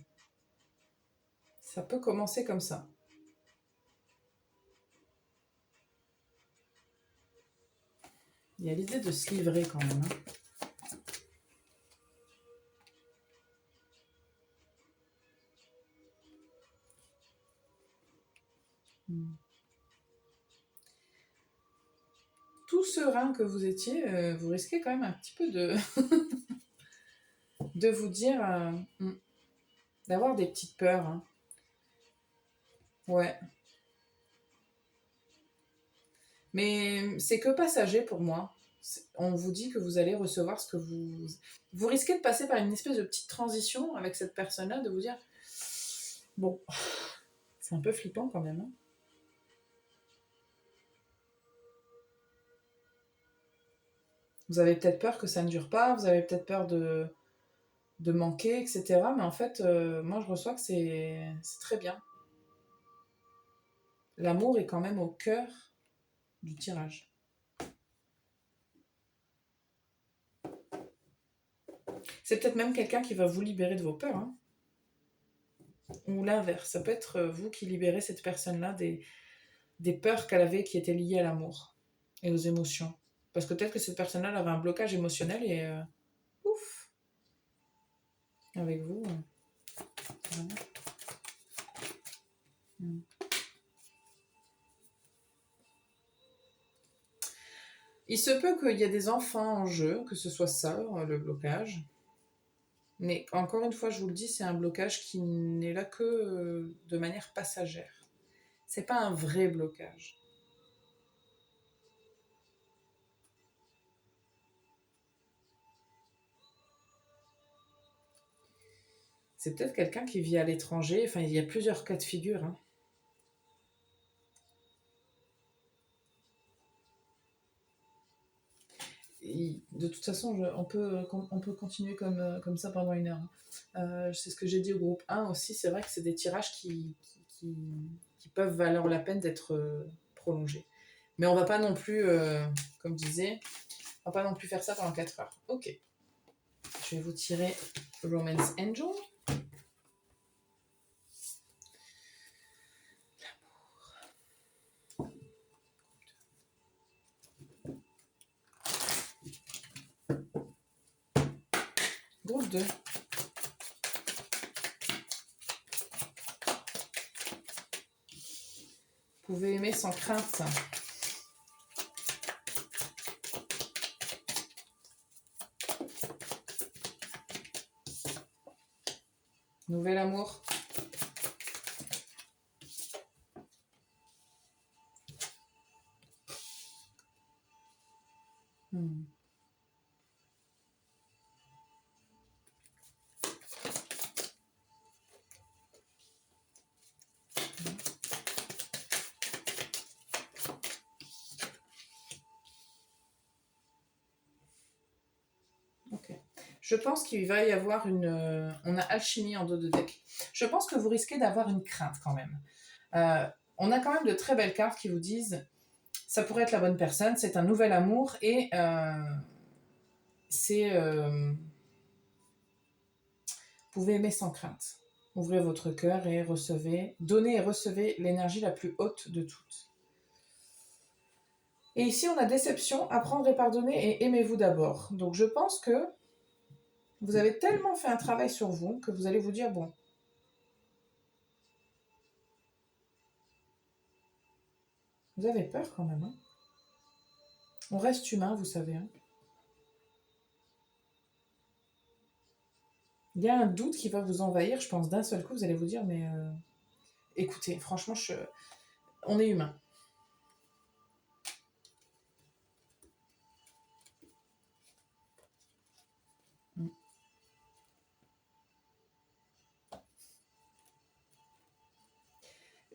Ça peut commencer comme ça. Il y a l'idée de se livrer quand même. Hein. Tout serein que vous étiez, vous risquez quand même un petit peu de, de vous dire, d'avoir des petites peurs. Hein. Ouais. Mais c'est que passager pour moi. On vous dit que vous allez recevoir ce que vous... Vous risquez de passer par une espèce de petite transition avec cette personne-là, de vous dire, bon, c'est un peu flippant quand même. Hein. Vous avez peut-être peur que ça ne dure pas, vous avez peut-être peur de manquer, etc. Mais en fait, moi, je reçois que c'est très bien. L'amour est quand même au cœur du tirage. C'est peut-être même quelqu'un qui va vous libérer de vos peurs. Hein. Ou l'inverse. Ça peut être vous qui libérez cette personne-là des peurs qu'elle avait qui étaient liées à l'amour et aux émotions. Parce que peut-être que cette personne-là elle avait un blocage émotionnel et ouf, avec vous. Vraiment. Mm. Il se peut qu'il y ait des enfants en jeu, que ce soit ça, le blocage. Mais encore une fois, je vous le dis, c'est un blocage qui n'est là que de manière passagère. C'est pas un vrai blocage. C'est peut-être quelqu'un qui vit à l'étranger. Enfin, il y a plusieurs cas de figure. Hein. De toute façon, on peut continuer comme ça pendant 1 heure. C'est ce que j'ai dit au groupe 1 aussi. C'est vrai que c'est des tirages qui peuvent valoir la peine d'être prolongés. Mais on va pas non plus, comme je disais, on va pas non plus faire ça pendant 4 heures. Ok. Je vais vous tirer Romance Angel. Groupe 2. Vous pouvez aimer sans crainte. Nouvel amour. Je pense qu'il va y avoir on a alchimie en dos de deck. Je pense que vous risquez d'avoir une crainte quand même. On a quand même de très belles cartes qui vous disent ça pourrait être la bonne personne, c'est un nouvel amour et c'est... vous pouvez aimer sans crainte. Ouvrez votre cœur et recevez, donnez et recevez l'énergie la plus haute de toutes. Et ici, on a déception, apprendre et pardonner et aimez-vous d'abord. Donc je pense que vous avez tellement fait un travail sur vous que vous allez vous dire, bon, vous avez peur quand même. Hein, on reste humain, vous savez. Hein. Il y a un doute qui va vous envahir, je pense, d'un seul coup, vous allez vous dire, mais écoutez, franchement, on est humain.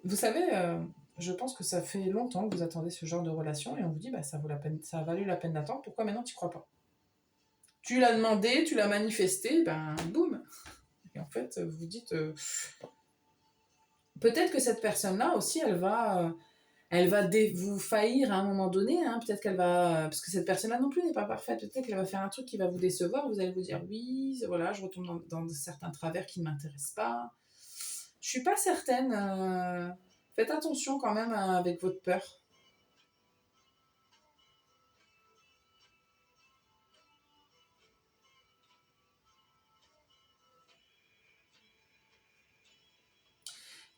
Vous savez, je pense que ça fait longtemps que vous attendez ce genre de relation et on vous dit, bah, ça vaut la peine, ça a valu la peine d'attendre, pourquoi maintenant tu crois pas? Tu l'as demandé, tu l'as manifesté, ben boum. Et en fait, vous vous dites, peut-être que cette personne-là aussi, elle va vous faillir à un moment donné. Hein. Peut-être qu'elle va, parce que cette personne-là non plus n'est pas parfaite. Peut-être qu'elle va faire un truc qui va vous décevoir. Vous allez vous dire, oui, voilà, je retombe dans certains travers qui ne m'intéressent pas. Je suis pas certaine. Faites attention quand même avec votre peur.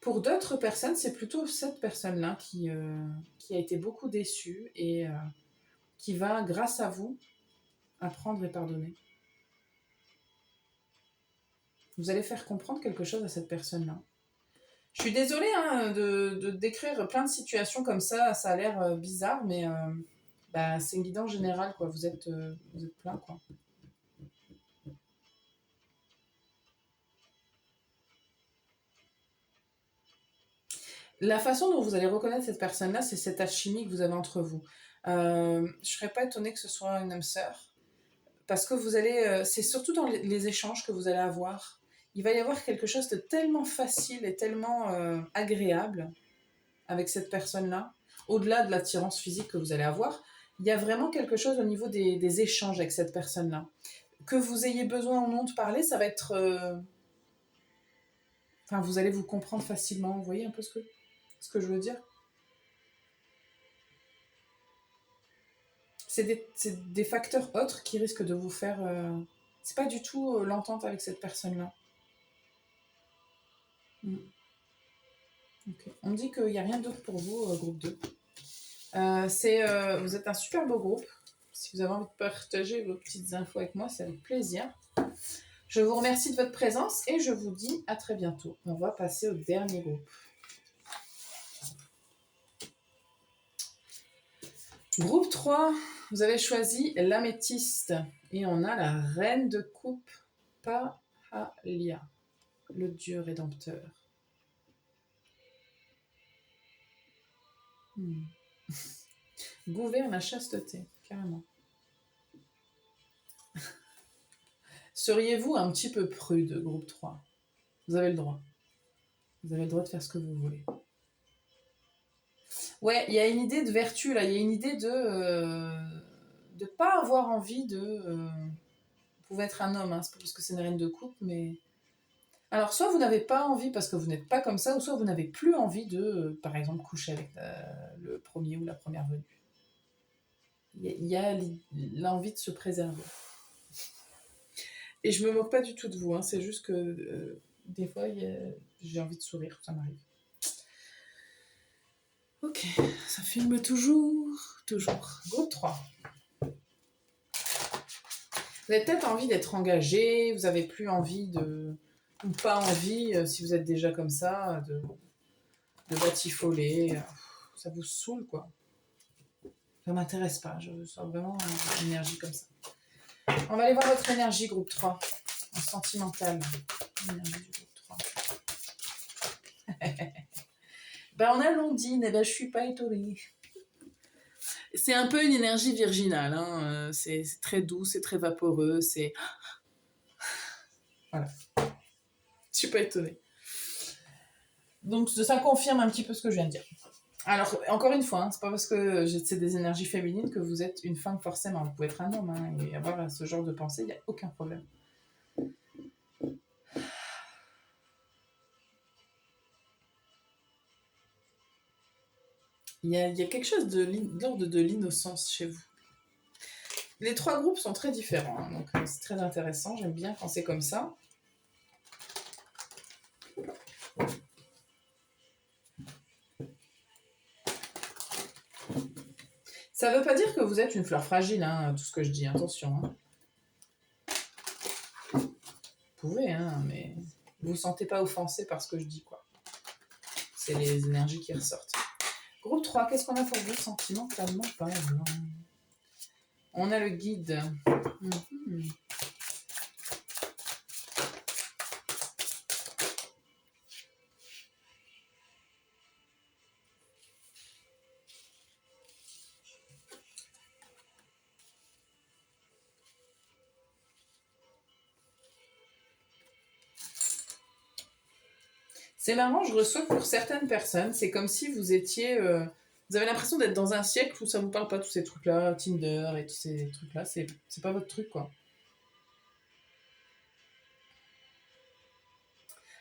Pour d'autres personnes, c'est plutôt cette personne-là qui a été beaucoup déçue et qui va, grâce à vous, apprendre et pardonner. Vous allez faire comprendre quelque chose à cette personne-là. Je suis désolée hein, de décrire plein de situations comme ça a l'air bizarre, mais bah, c'est une guidance générale, quoi. Vous êtes plein, quoi. La façon dont vous allez reconnaître cette personne-là, c'est cette alchimie que vous avez entre vous. Je ne serais pas étonnée que ce soit une âme sœur, parce que vous allez, c'est surtout dans les échanges que vous allez avoir. Il va y avoir quelque chose de tellement facile et tellement agréable avec cette personne-là, au-delà de l'attirance physique que vous allez avoir, il y a vraiment quelque chose au niveau des échanges avec cette personne-là. Que vous ayez besoin ou non de parler, ça va être... Enfin, vous allez vous comprendre facilement, vous voyez un peu ce que je veux dire? C'est des facteurs autres qui risquent de vous faire... C'est pas du tout l'entente avec cette personne-là. Mm. Okay. On me dit qu'il n'y a rien d'autre pour vous, groupe 2. Vous êtes un super beau groupe. Si vous avez envie de partager vos petites infos avec moi, c'est avec plaisir. Je vous remercie de votre présence et je vous dis à très bientôt. On va passer au dernier groupe. Groupe 3, vous avez choisi l'améthyste et on a la reine de coupe, Pahalia, le dieu rédempteur. Gouverne la chasteté, carrément. Seriez-vous un petit peu prude, groupe 3? Vous avez le droit. Vous avez le droit de faire ce que vous voulez. Ouais, il y a une idée de vertu, là. Il y a une idée de pas avoir envie de... vous pouvez être un homme, hein, c'est pas parce que c'est une reine de coupe, mais... Alors, soit vous n'avez pas envie parce que vous n'êtes pas comme ça, ou soit vous n'avez plus envie de, par exemple, coucher avec le premier ou la première venue. Il y a l'envie de se préserver. Et je me moque pas du tout de vous, hein, c'est juste que des fois, j'ai envie de sourire, ça m'arrive. Ok, ça filme toujours. Groupe 3. Vous avez peut-être envie d'être engagé, vous n'avez plus envie de... ou pas envie, si vous êtes déjà comme ça, de batifoler. Ça vous saoule, quoi. Ça m'intéresse pas, je sens vraiment une énergie comme ça. On va aller voir votre énergie, groupe 3. En sentimental. Énergie du groupe 3. Ben, on a Londine, et ben je suis pas étonnée. C'est un peu une énergie virginale, hein. C'est très doux, c'est très vaporeux, c'est... Voilà. Je suis pas étonnée. Donc ça confirme un petit peu ce que je viens de dire. Alors, encore une fois, hein, c'est pas parce que c'est des énergies féminines que vous êtes une femme forcément. Vous pouvez être un homme hein, et avoir ce genre de pensée, il n'y a aucun problème. Il y a quelque chose de l'ordre de l'innocence chez vous. Les 3 groupes sont très différents, hein, donc c'est très intéressant. J'aime bien quand c'est comme ça. Ça ne veut pas dire que vous êtes une fleur fragile, hein, tout ce que je dis, attention. Hein. Vous pouvez, hein, mais vous ne vous sentez pas offensé par ce que je dis, quoi. C'est les énergies qui ressortent. Groupe 3, qu'est-ce qu'on a pour vous sentimentalement parlant? On a le guide. Mm-hmm. C'est marrant, je reçois pour certaines personnes, c'est comme si vous étiez... vous avez l'impression d'être dans un siècle où ça vous parle pas, tous ces trucs-là, Tinder et tous ces trucs-là, c'est pas votre truc, quoi.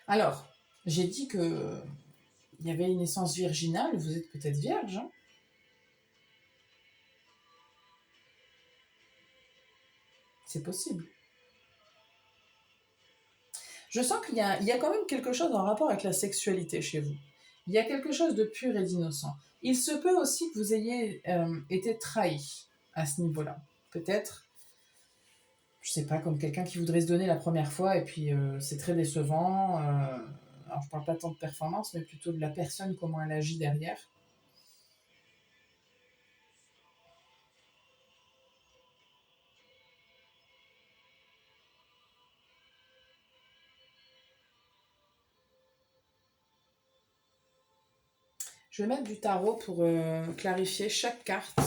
Alors, j'ai dit que il y avait une naissance virginale, vous êtes peut-être vierge, hein? C'est possible. Je sens qu'il y a quand même quelque chose en rapport avec la sexualité chez vous. Il y a quelque chose de pur et d'innocent. Il se peut aussi que vous ayez été trahi à ce niveau-là. Peut-être, je sais pas, comme quelqu'un qui voudrait se donner la première fois et puis c'est très décevant. Alors je parle pas tant de performance, mais plutôt de la personne, comment elle agit derrière. Je vais mettre du tarot pour clarifier chaque carte,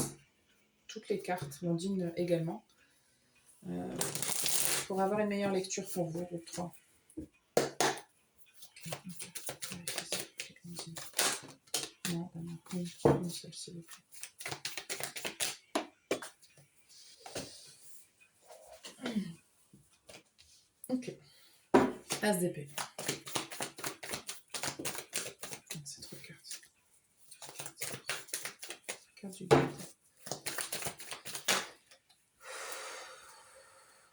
toutes les cartes, Mondine également, pour avoir une meilleure lecture pour vous, groupe 3. Non, une seule, s'il vous plaît. Ok. As d'épée. C'est trop de cartes. Carte du guide.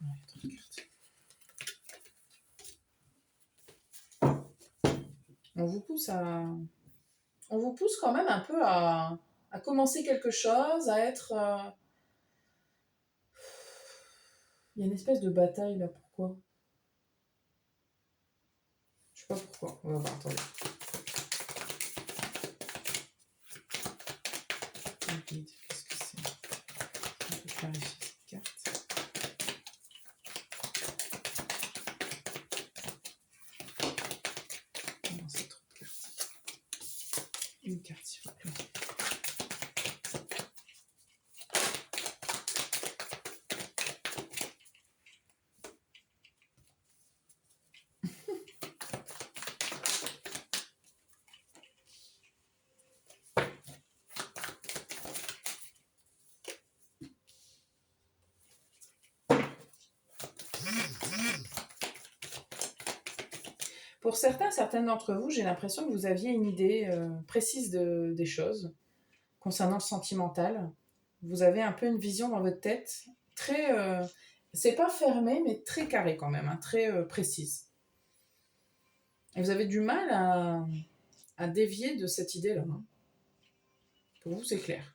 Non, il y a trop de cartes. On vous pousse quand même un peu à commencer quelque chose, à être... Il y a une espèce de bataille là, pourquoi? Je sais pas pourquoi. On va voir, attendez. Le guide, qu'est-ce que c'est? On peut clarifier cette carte. Non, c'est trop de cartes. Une carte, s'il vous plaît. Pour certaines d'entre vous, j'ai l'impression que vous aviez une idée précise des choses concernant le sentimental. Vous avez un peu une vision dans votre tête très... c'est pas fermé, mais très carré quand même, hein, très précise. Et vous avez du mal à dévier de cette idée-là. Hein. Pour vous, c'est clair.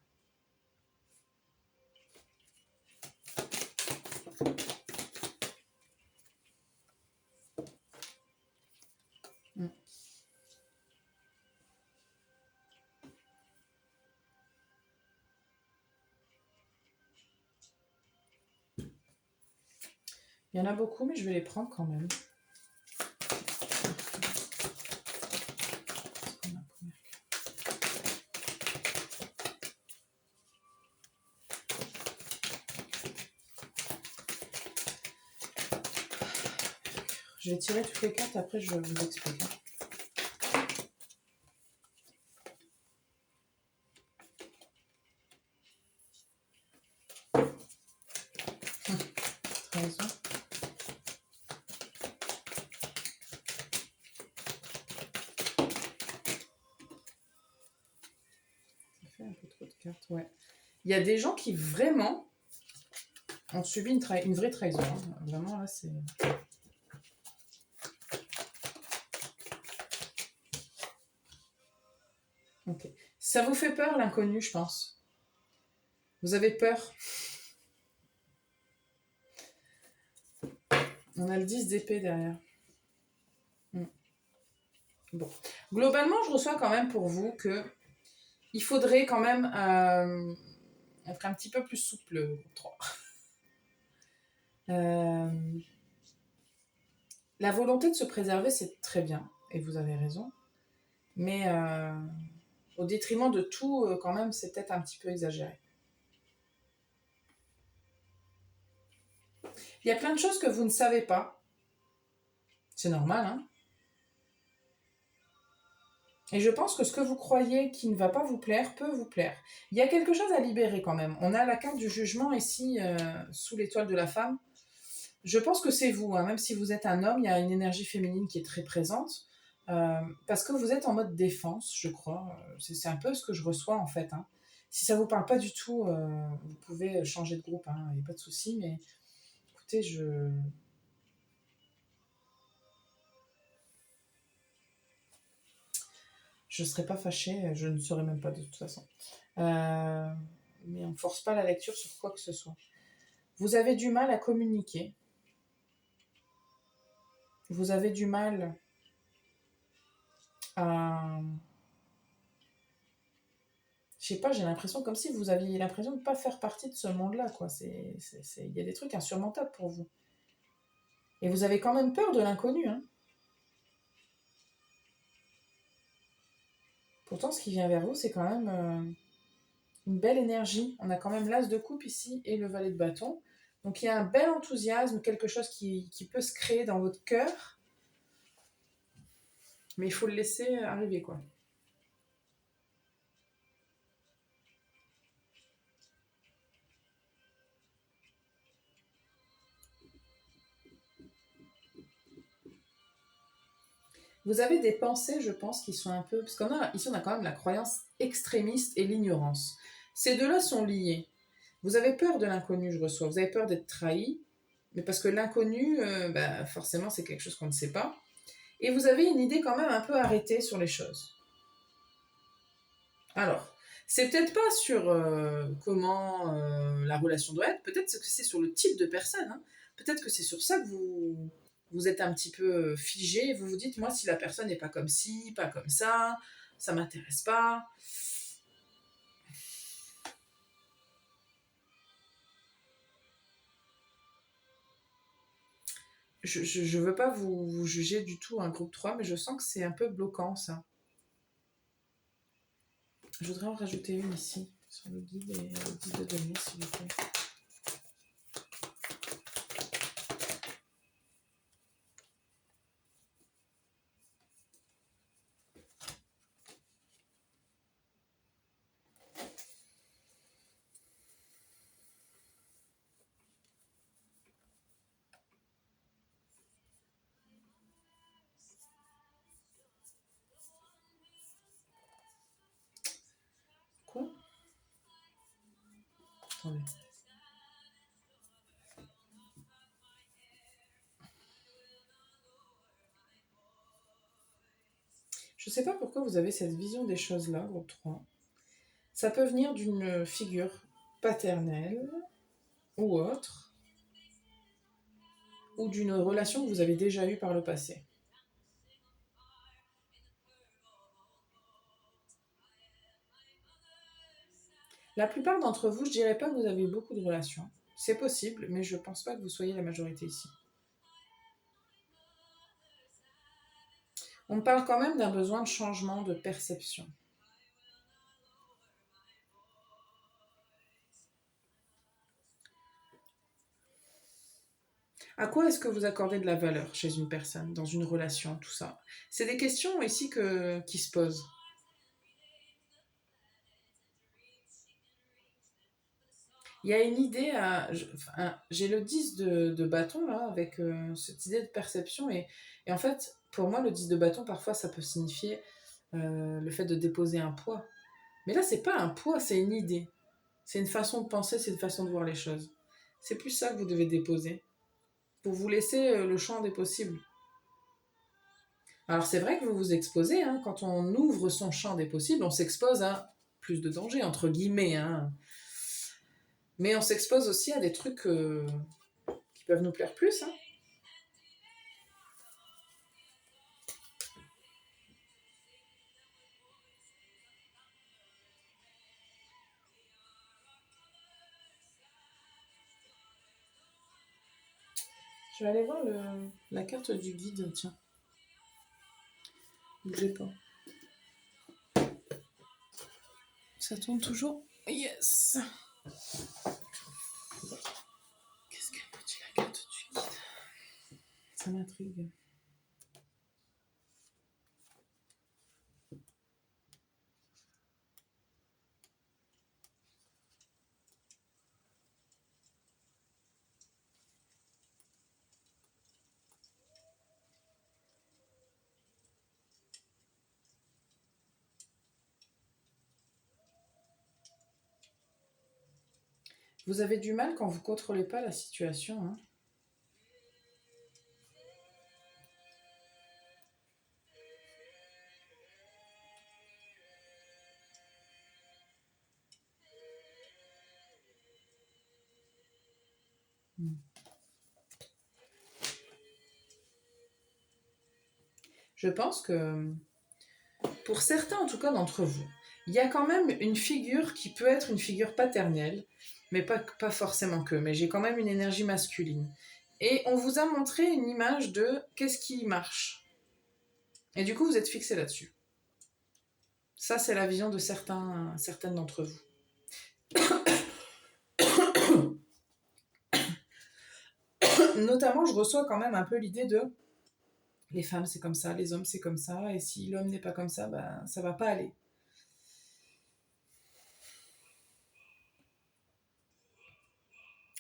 Il y en a beaucoup, mais je vais les prendre quand même. Je vais tirer toutes les cartes, après je vous explique. Trahison. Ça fait un peu trop de cartes, ouais. Il y a des gens qui vraiment ont subi une vraie trahison. Hein. Vraiment, là, c'est... Ok. Ça vous fait peur, l'inconnu, je pense. Vous avez peur. On a le 10 d'épée derrière. Bon. Globalement, je reçois quand même pour vous que il faudrait quand même être un petit peu plus souple. 3. La volonté de se préserver, c'est très bien, et vous avez raison. Mais au détriment de tout, quand même, c'est peut-être un petit peu exagéré. Il y a plein de choses que vous ne savez pas. C'est normal, hein. Et je pense que ce que vous croyez qui ne va pas vous plaire peut vous plaire. Il y a quelque chose à libérer quand même. On a la carte du jugement ici, sous l'étoile de la femme. Je pense que c'est vous, hein. Même si vous êtes un homme, il y a une énergie féminine qui est très présente. Parce que vous êtes en mode défense, je crois. C'est un peu ce que je reçois en fait. Hein. Si ça ne vous parle pas du tout, vous pouvez changer de groupe, il n'y a pas de souci. Mais écoutez, je ne serais pas fâchée, je ne serais même pas de toute façon. Mais on ne force pas la lecture sur quoi que ce soit. Vous avez du mal à communiquer. Vous avez du mal à... Je sais pas, j'ai l'impression comme si vous aviez l'impression de ne pas faire partie de ce monde-là, quoi. Il y a des trucs insurmontables pour vous. Et vous avez quand même peur de l'inconnu, hein. Pourtant, ce qui vient vers vous, c'est quand même une belle énergie. On a quand même l'as de coupe ici et le valet de bâton. Donc il y a un bel enthousiasme, quelque chose qui peut se créer dans votre cœur. Mais il faut le laisser arriver, quoi. Vous avez des pensées, je pense, qui sont un peu... Parce ici, on a quand même la croyance extrémiste et l'ignorance. Ces deux-là sont liés. Vous avez peur de l'inconnu, je reçois. Vous avez peur d'être trahi. Mais parce que l'inconnu, forcément, c'est quelque chose qu'on ne sait pas. Et vous avez une idée quand même un peu arrêtée sur les choses. Alors, c'est peut-être pas sur comment la relation doit être, peut-être que c'est sur le type de personne. Hein. Peut-être que c'est sur ça que vous êtes un petit peu figé. Vous vous dites, moi, si la personne n'est pas comme ci, pas comme ça m'intéresse pas. Je veux pas vous juger du tout un groupe 3, mais je sens que c'est un peu bloquant, ça. Je voudrais en rajouter une ici, sur le guide et le guide de données, s'il vous plaît. Quoi? Attendez. Je ne sais pas pourquoi vous avez cette vision des choses-là, groupe 3. Ça peut venir d'une figure paternelle ou autre, ou d'une relation que vous avez déjà eue par le passé. La plupart d'entre vous, je dirais pas que vous avez eu beaucoup de relations. C'est possible, mais je pense pas que vous soyez la majorité ici. On parle quand même d'un besoin de changement de perception. À quoi est-ce que vous accordez de la valeur chez une personne, dans une relation, tout ça? C'est des questions ici qui se posent. Il y a une idée, j'ai le 10 de bâton là, avec cette idée de perception, et en fait, pour moi, le 10 de bâton, parfois, ça peut signifier le fait de déposer un poids. Mais là, c'est pas un poids, c'est une idée. C'est une façon de penser, c'est une façon de voir les choses. C'est plus ça que vous devez déposer, pour vous laisser le champ des possibles. Alors c'est vrai que vous vous exposez, hein, quand on ouvre son champ des possibles, on s'expose à plus de danger, entre guillemets, hein. Mais on s'expose aussi à des trucs qui peuvent nous plaire plus, hein. Je vais aller voir la carte du guide, tiens. Bougez pas. Ça tourne toujours. Yes. Qu'est-ce qu'elle me dit, la carte du guide? Ça m'intrigue. Vous avez du mal quand vous ne contrôlez pas la situation, hein. Je pense que, pour certains en tout cas d'entre vous, il y a quand même une figure qui peut être une figure paternelle, mais pas forcément que, mais j'ai quand même une énergie masculine. Et on vous a montré une image de qu'est-ce qui marche. Et du coup, vous êtes fixé là-dessus. Ça, c'est la vision de certaines d'entre vous. Notamment, je reçois quand même un peu l'idée de les femmes c'est comme ça, les hommes c'est comme ça, et si l'homme n'est pas comme ça, ben, ça va pas aller.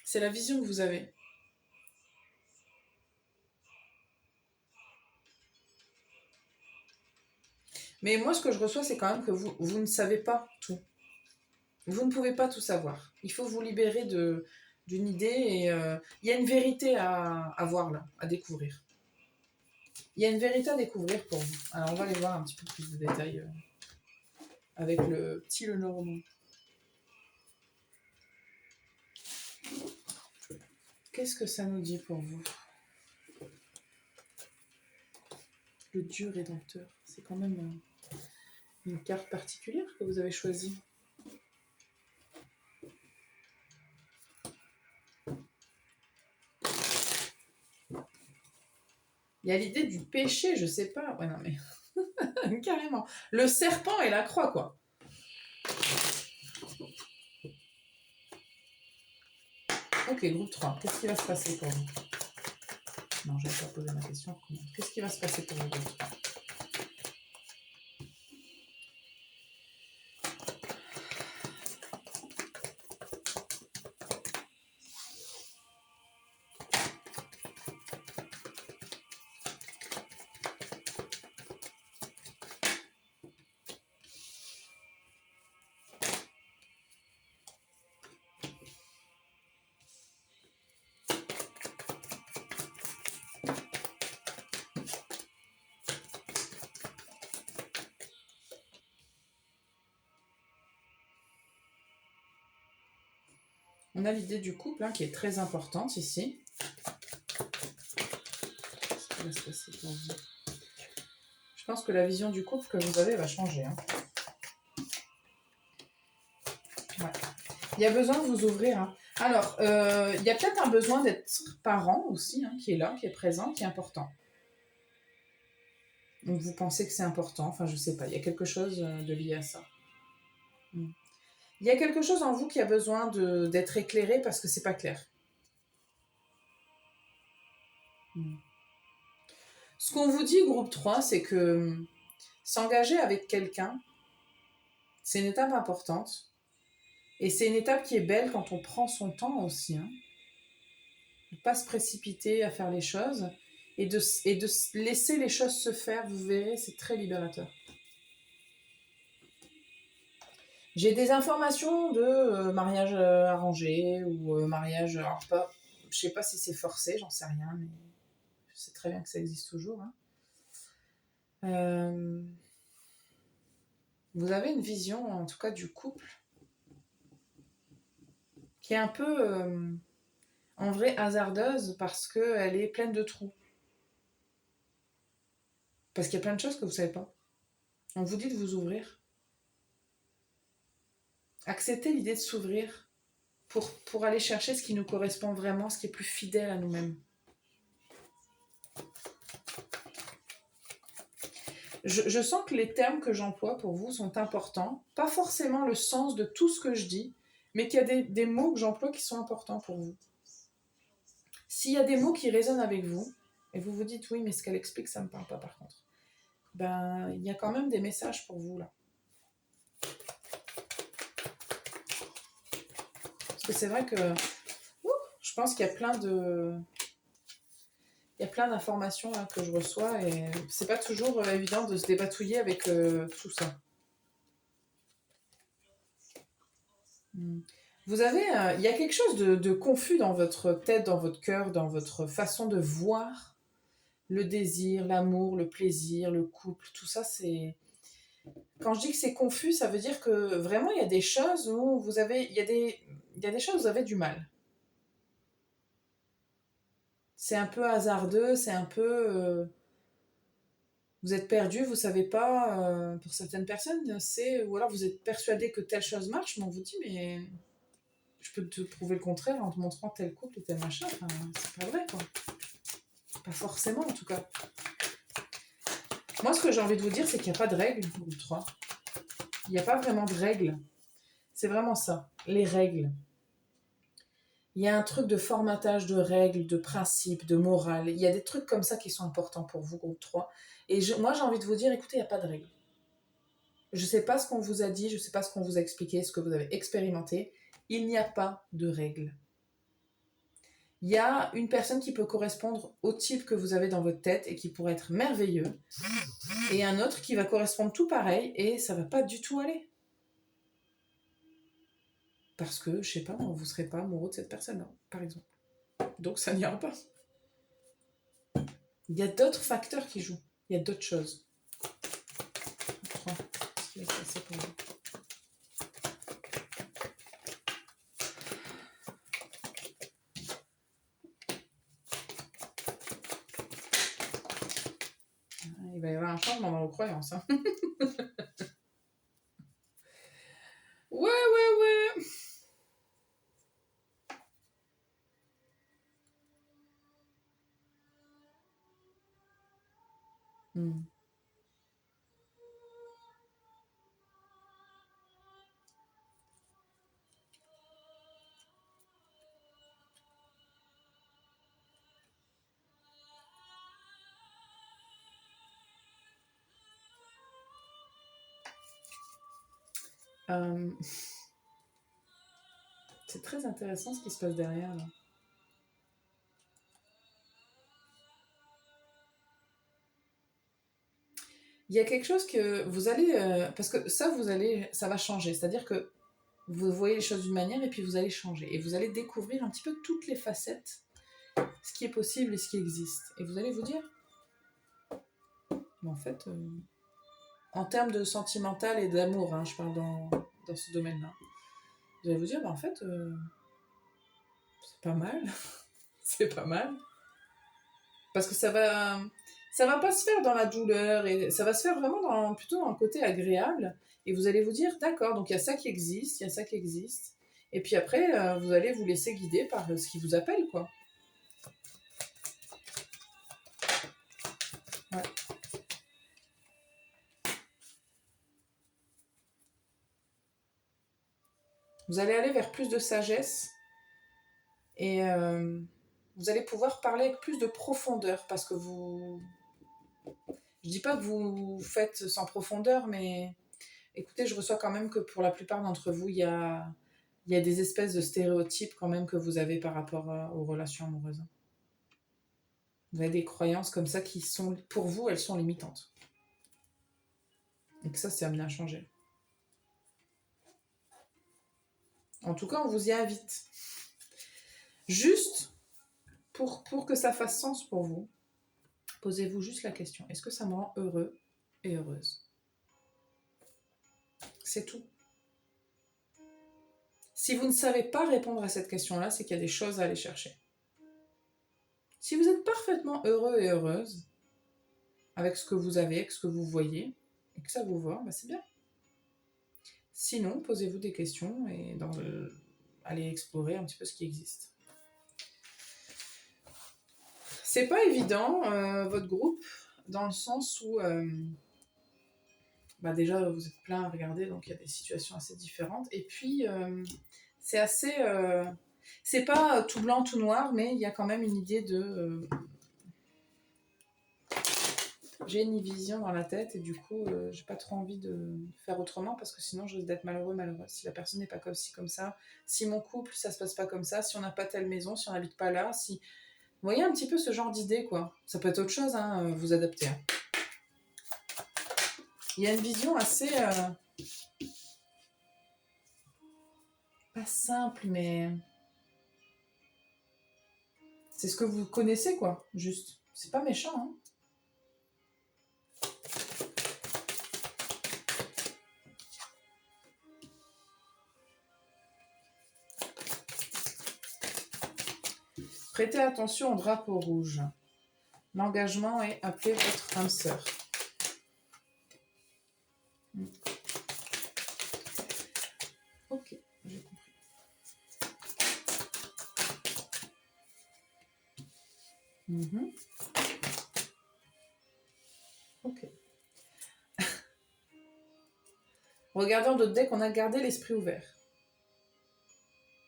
C'est la vision que vous avez. Mais moi, ce que je reçois, c'est quand même que vous ne savez pas tout. Vous ne pouvez pas tout savoir. Il faut vous libérer d'une idée, et il y a une vérité à voir là, à découvrir. Il y a une vérité à découvrir pour vous. Alors, on va aller voir un petit peu plus de détails avec le petit Lenormand. Qu'est-ce que ça nous dit pour vous? Le Dieu rédempteur. C'est quand même une carte particulière que vous avez choisie. Il y a l'idée du péché, je sais pas. Ouais, non, mais carrément. Le serpent et la croix, quoi. Ok, groupe 3. Qu'est-ce qui va se passer pour vous? Non, je vais pas poser ma question. Qu'est-ce qui va se passer pour vous, groupe 3? On a l'idée du couple qui est très importante ici. Qu'est-ce qui va se passer pour vous? Je pense que la vision du couple que vous avez va changer. Ouais. Il y a besoin de vous ouvrir. Alors, il y a peut-être un besoin d'être parent aussi, qui est là, qui est présent, qui est important. Donc vous pensez que c'est important, enfin je sais pas, il y a quelque chose de lié à ça. Il y a quelque chose en vous qui a besoin d'être éclairé parce que c'est pas clair. Hmm. Ce qu'on vous dit, groupe 3, c'est que s'engager avec quelqu'un, c'est une étape importante. Et c'est une étape qui est belle quand on prend son temps aussi. Hein. Ne pas se précipiter à faire les choses et de laisser les choses se faire, vous verrez, c'est très libérateur. J'ai des informations de mariage arrangé ou mariage. Alors, pas, je sais pas si c'est forcé, j'en sais rien, mais je sais très bien que ça existe toujours. Hein. Euh, vous avez une vision, en tout cas, du couple qui est un peu, en vrai, hasardeuse parce qu'elle est pleine de trous. Parce qu'il y a plein de choses que vous savez pas. On vous dit de vous ouvrir. Accepter l'idée de s'ouvrir pour aller chercher ce qui nous correspond vraiment, ce qui est plus fidèle à nous-mêmes. Je sens que les termes que j'emploie pour vous sont importants, pas forcément le sens de tout ce que je dis, mais qu'il y a des mots que j'emploie qui sont importants pour vous. S'il y a des mots qui résonnent avec vous, et vous vous dites oui, mais ce qu'elle explique, ça ne me parle pas par contre, ben il y a quand même des messages pour vous là. Parce que c'est vrai que je pense qu'il y a plein de... Il y a plein d'informations là, que je reçois et c'est pas toujours évident de se dépatouiller avec tout ça. Vous avez, il y a quelque chose de confus dans votre tête, dans votre cœur, dans votre façon de voir le désir, l'amour, le plaisir, le couple, tout ça, c'est... Quand je dis que c'est confus, ça veut dire que vraiment, il y a des choses où vous avez... Il y a des choses où vous avez du mal. C'est un peu hasardeux, c'est un peu... vous êtes perdu, vous savez pas, pour certaines personnes, c'est... Ou alors vous êtes persuadé que telle chose marche, mais on vous dit, mais je peux te prouver le contraire en te montrant tel couple et tel machin. Enfin, c'est pas vrai, quoi. Pas forcément, en tout cas. Moi, ce que j'ai envie de vous dire, c'est qu'il n'y a pas de règles, groupe 3. Il n'y a pas vraiment de règles. C'est vraiment ça, les règles. Il y a un truc de formatage de règles, de principes, de morale. Il y a des trucs comme ça qui sont importants pour vous, groupe 3. Et moi, j'ai envie de vous dire, écoutez, il n'y a pas de règles. Je ne sais pas ce qu'on vous a dit, je ne sais pas ce qu'on vous a expliqué, ce que vous avez expérimenté. Il n'y a pas de règles. Il y a une personne qui peut correspondre au type que vous avez dans votre tête et qui pourrait être merveilleux, et un autre qui va correspondre tout pareil et ça va pas du tout aller. Parce que, je sais pas, vous serez pas amoureux de cette personne-là, par exemple. Donc ça n'ira pas. Il y a d'autres facteurs qui jouent. Il y a d'autres choses. Il va y avoir un changement dans vos croyances. Hein. Ouais. Hmm. Euh, C'est très intéressant ce qui se passe derrière là. Il y a quelque chose que vous allez... parce que ça, ça va changer. C'est-à-dire que vous voyez les choses d'une manière et puis vous allez changer. Et vous allez découvrir un petit peu toutes les facettes, ce qui est possible et ce qui existe. Et vous allez vous dire, mais en fait, en termes de sentimental et d'amour, hein, je parle dans ce domaine-là, vous allez vous dire, en fait, c'est pas mal. C'est pas mal. Parce que ça va pas se faire dans la douleur et ça va se faire vraiment plutôt dans le côté agréable. Et vous allez vous dire, d'accord, donc il y a ça qui existe, il y a ça qui existe. Et puis après, vous allez vous laisser guider par ce qui vous appelle, quoi. Ouais. Vous allez aller vers plus de sagesse et vous allez pouvoir parler avec plus de profondeur parce que vous... Je dis pas que vous faites sans profondeur, mais écoutez, je reçois quand même que pour la plupart d'entre vous, il y a des espèces de stéréotypes quand même que vous avez par rapport aux relations amoureuses. Vous avez des croyances comme ça qui sont, pour vous, elles sont limitantes. Et que ça, c'est amené à changer. En tout cas, on vous y invite. Juste, pour que ça fasse sens pour vous, posez-vous juste la question. Est-ce que ça me rend heureux et heureuse? C'est tout. Si vous ne savez pas répondre à cette question-là, c'est qu'il y a des choses à aller chercher. Si vous êtes parfaitement heureux et heureuse avec ce que vous avez, avec ce que vous voyez, et que ça vous va, bah c'est bien. Sinon, posez-vous des questions et allez explorer un petit peu ce qui existe. C'est pas évident, votre groupe, dans le sens où déjà vous êtes plein à regarder, donc il y a des situations assez différentes. Et puis c'est assez... c'est pas tout blanc, tout noir, mais il y a quand même une idée de... j'ai une vision dans la tête et du coup, j'ai pas trop envie de faire autrement parce que sinon je risque d'être malheureuse. Si la personne n'est pas comme ci, comme ça, si mon couple, ça se passe pas comme ça, si on n'a pas telle maison, si on n'habite pas là, si... Vous voyez un petit peu ce genre d'idée, quoi. Ça peut être autre chose, hein, vous adapter. Hein. Il y a une vision assez... pas simple, mais... c'est ce que vous connaissez, quoi, juste. C'est pas méchant, hein. Prêtez attention au drapeau rouge. L'engagement est appelé votre âme sœur. Ok, j'ai compris. Ok. Regardons d'autres decks, on a gardé l'esprit ouvert.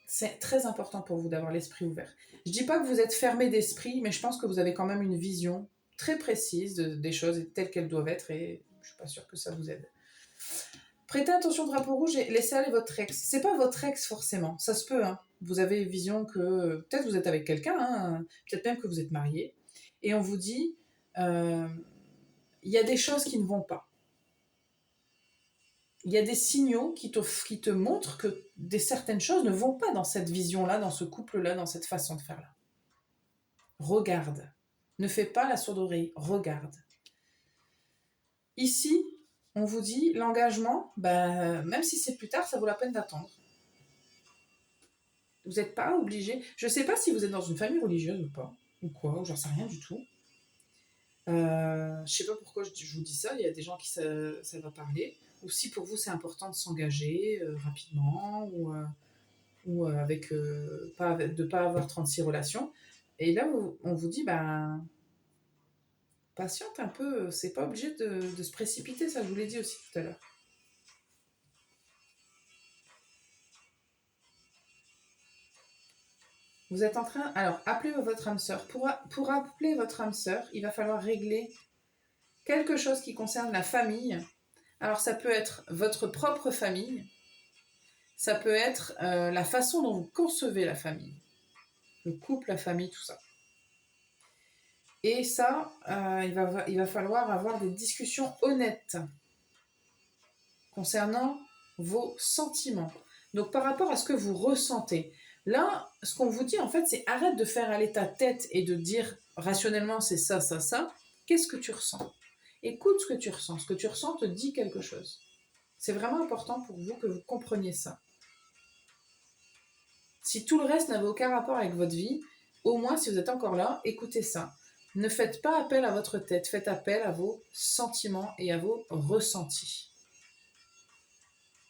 C'est très important pour vous d'avoir l'esprit ouvert. Je dis pas que vous êtes fermé d'esprit, mais je pense que vous avez quand même une vision très précise des choses telles qu'elles doivent être et je suis pas sûre que ça vous aide. Prêtez attention au drapeau rouge et laissez aller votre ex. C'est pas votre ex forcément, ça se peut. Hein. Vous avez une vision que peut-être vous êtes avec quelqu'un, hein, peut-être même que vous êtes marié, et on vous dit il y a des choses qui ne vont pas. Il y a des signaux qui te montrent que certaines choses ne vont pas dans cette vision-là, dans ce couple-là, dans cette façon de faire-là. Regarde. Ne fais pas la sourde oreille. Regarde. Ici, on vous dit l'engagement, même si c'est plus tard, ça vaut la peine d'attendre. Vous n'êtes pas obligé. Je ne sais pas si vous êtes dans une famille religieuse ou pas, ou quoi, ou j'en sais rien du tout. Je ne sais pas pourquoi je vous dis ça, il y a des gens qui ça va parler. Ou si pour vous c'est important de s'engager rapidement, ou avec de ne pas avoir 36 relations. Et là, on vous dit, patiente un peu, c'est pas obligé de se précipiter, ça je vous l'ai dit aussi tout à l'heure. Vous êtes en train... Alors, appelez votre âme sœur. Pour appeler votre âme sœur, il va falloir régler quelque chose qui concerne la famille. Alors, ça peut être votre propre famille. Ça peut être la façon dont vous concevez la famille. Le couple, la famille, tout ça. Et ça, il va falloir avoir des discussions honnêtes concernant vos sentiments. Donc, par rapport à ce que vous ressentez. Là, ce qu'on vous dit, en fait, c'est arrête de faire aller ta tête et de dire rationnellement c'est ça, ça, ça. Qu'est-ce que tu ressens? Écoute ce que tu ressens. Ce que tu ressens te dit quelque chose. C'est vraiment important pour vous que vous compreniez ça. Si tout le reste n'avait aucun rapport avec votre vie, au moins, si vous êtes encore là, écoutez ça. Ne faites pas appel à votre tête, faites appel à vos sentiments et à vos ressentis.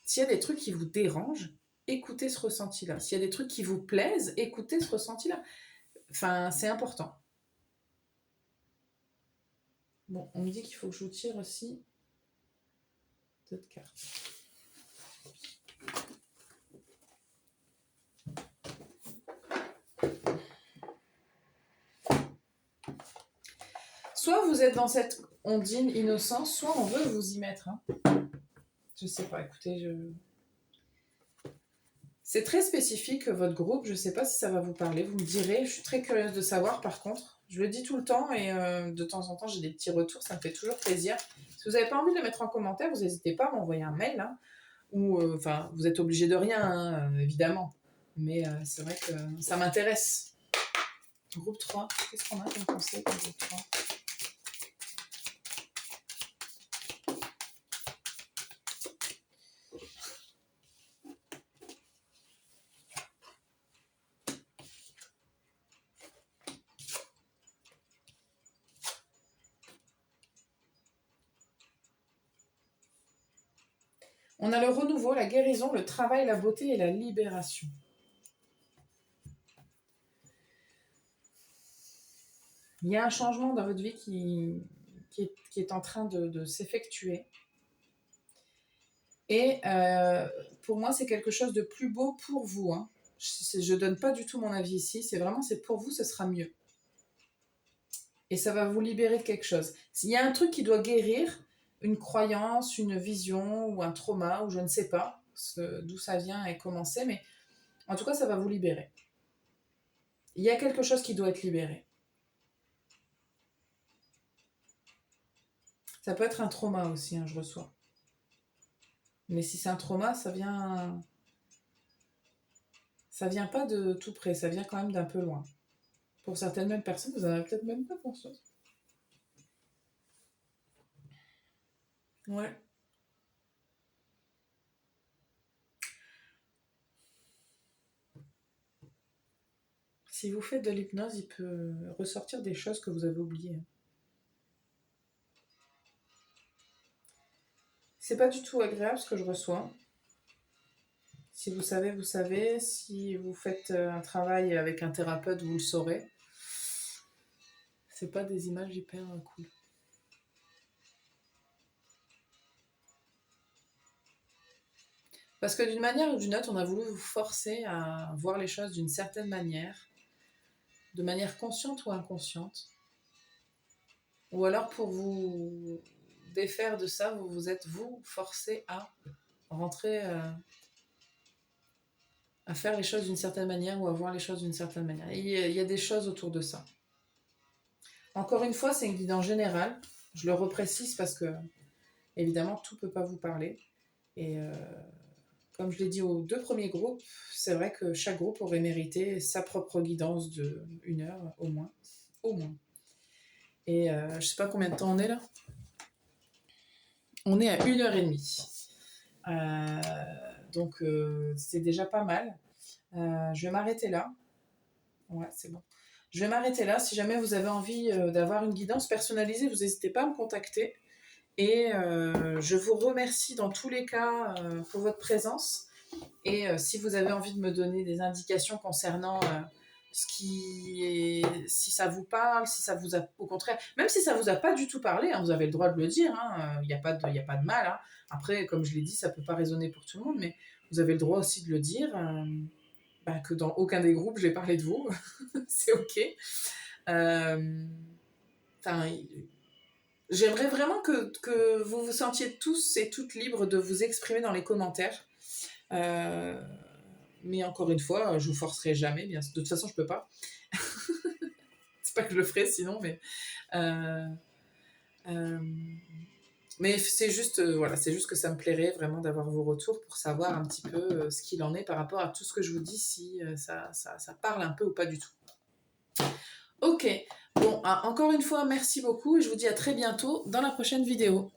S'il y a des trucs qui vous dérangent, écoutez ce ressenti-là. S'il y a des trucs qui vous plaisent, écoutez ce ressenti-là. Enfin, c'est important. Bon, on me dit qu'il faut que je vous tire aussi cette carte. soit vous êtes dans cette ondine innocence, soit on veut vous y mettre. Hein. Je sais pas, écoutez, c'est très spécifique, votre groupe. Je sais pas si ça va vous parler. Vous me direz. Je suis très curieuse de savoir, par contre. Je le dis tout le temps et de temps en temps, j'ai des petits retours. Ça me fait toujours plaisir. Si vous n'avez pas envie de le mettre en commentaire, vous n'hésitez pas à m'envoyer un mail. Hein, ou, enfin, vous êtes obligé de rien, hein, évidemment. Mais c'est vrai que ça m'intéresse. Groupe 3. Qu'est-ce qu'on a comme conseil pour groupe 3 ? On a le renouveau, la guérison, le travail, la beauté et la libération. Il y a un changement dans votre vie qui est en train de s'effectuer. Et pour moi, c'est quelque chose de plus beau pour vous. Hein. Je ne donne pas du tout mon avis ici. C'est vraiment, c'est pour vous, ce sera mieux. Et ça va vous libérer de quelque chose. S'il y a un truc qui doit guérir, une croyance, une vision ou un trauma, ou je ne sais pas d'où ça vient et comment c'est, mais en tout cas, ça va vous libérer. Il y a quelque chose qui doit être libéré. Ça peut être un trauma aussi, hein, je reçois. Mais si c'est un trauma, ça vient pas de tout près, ça vient quand même d'un peu loin. Pour certaines mêmes personnes, vous n'en avez peut-être même pas conscience. Ouais. Si vous faites de l'hypnose, il peut ressortir des choses que vous avez oubliées. C'est pas du tout agréable ce que je reçois. Si vous savez, vous savez. Si vous faites un travail avec un thérapeute, vous le saurez. C'est pas des images hyper cool. Parce que d'une manière ou d'une autre, on a voulu vous forcer à voir les choses d'une certaine manière, de manière consciente ou inconsciente. Ou alors pour vous défaire de ça, vous vous êtes forcé à rentrer, à faire les choses d'une certaine manière ou à voir les choses d'une certaine manière. Et il y a des choses autour de ça. Encore une fois, c'est une guidance générale. Je le reprécise parce que, évidemment, tout ne peut pas vous parler. Et comme je l'ai dit aux 2 premiers groupes, c'est vrai que chaque groupe aurait mérité sa propre guidance de 1 heure au moins. Au moins. Et je ne sais pas combien de temps on est là. On est à 1h30. Donc c'est déjà pas mal. Je vais m'arrêter là. Ouais, c'est bon. Je vais m'arrêter là. Si jamais vous avez envie d'avoir une guidance personnalisée, vous n'hésitez pas à me contacter. Et je vous remercie dans tous les cas pour votre présence. Et si vous avez envie de me donner des indications concernant si ça vous parle, si ça vous a, au contraire, même si ça vous a pas du tout parlé, hein, vous avez le droit de le dire, il n'y a pas de mal. Hein. Après, comme je l'ai dit, ça peut pas résonner pour tout le monde, mais vous avez le droit aussi de le dire, que dans aucun des groupes j'ai parlé de vous, c'est ok. J'aimerais vraiment que vous vous sentiez tous et toutes libres de vous exprimer dans les commentaires. Mais encore une fois, je vous forcerai jamais. Bien, de toute façon, je peux pas. C'est pas que je le ferai sinon, mais c'est juste, voilà, c'est juste que ça me plairait vraiment d'avoir vos retours pour savoir un petit peu ce qu'il en est par rapport à tout ce que je vous dis, si ça parle un peu ou pas du tout. Ok, bon, encore une fois, merci beaucoup et je vous dis à très bientôt dans la prochaine vidéo.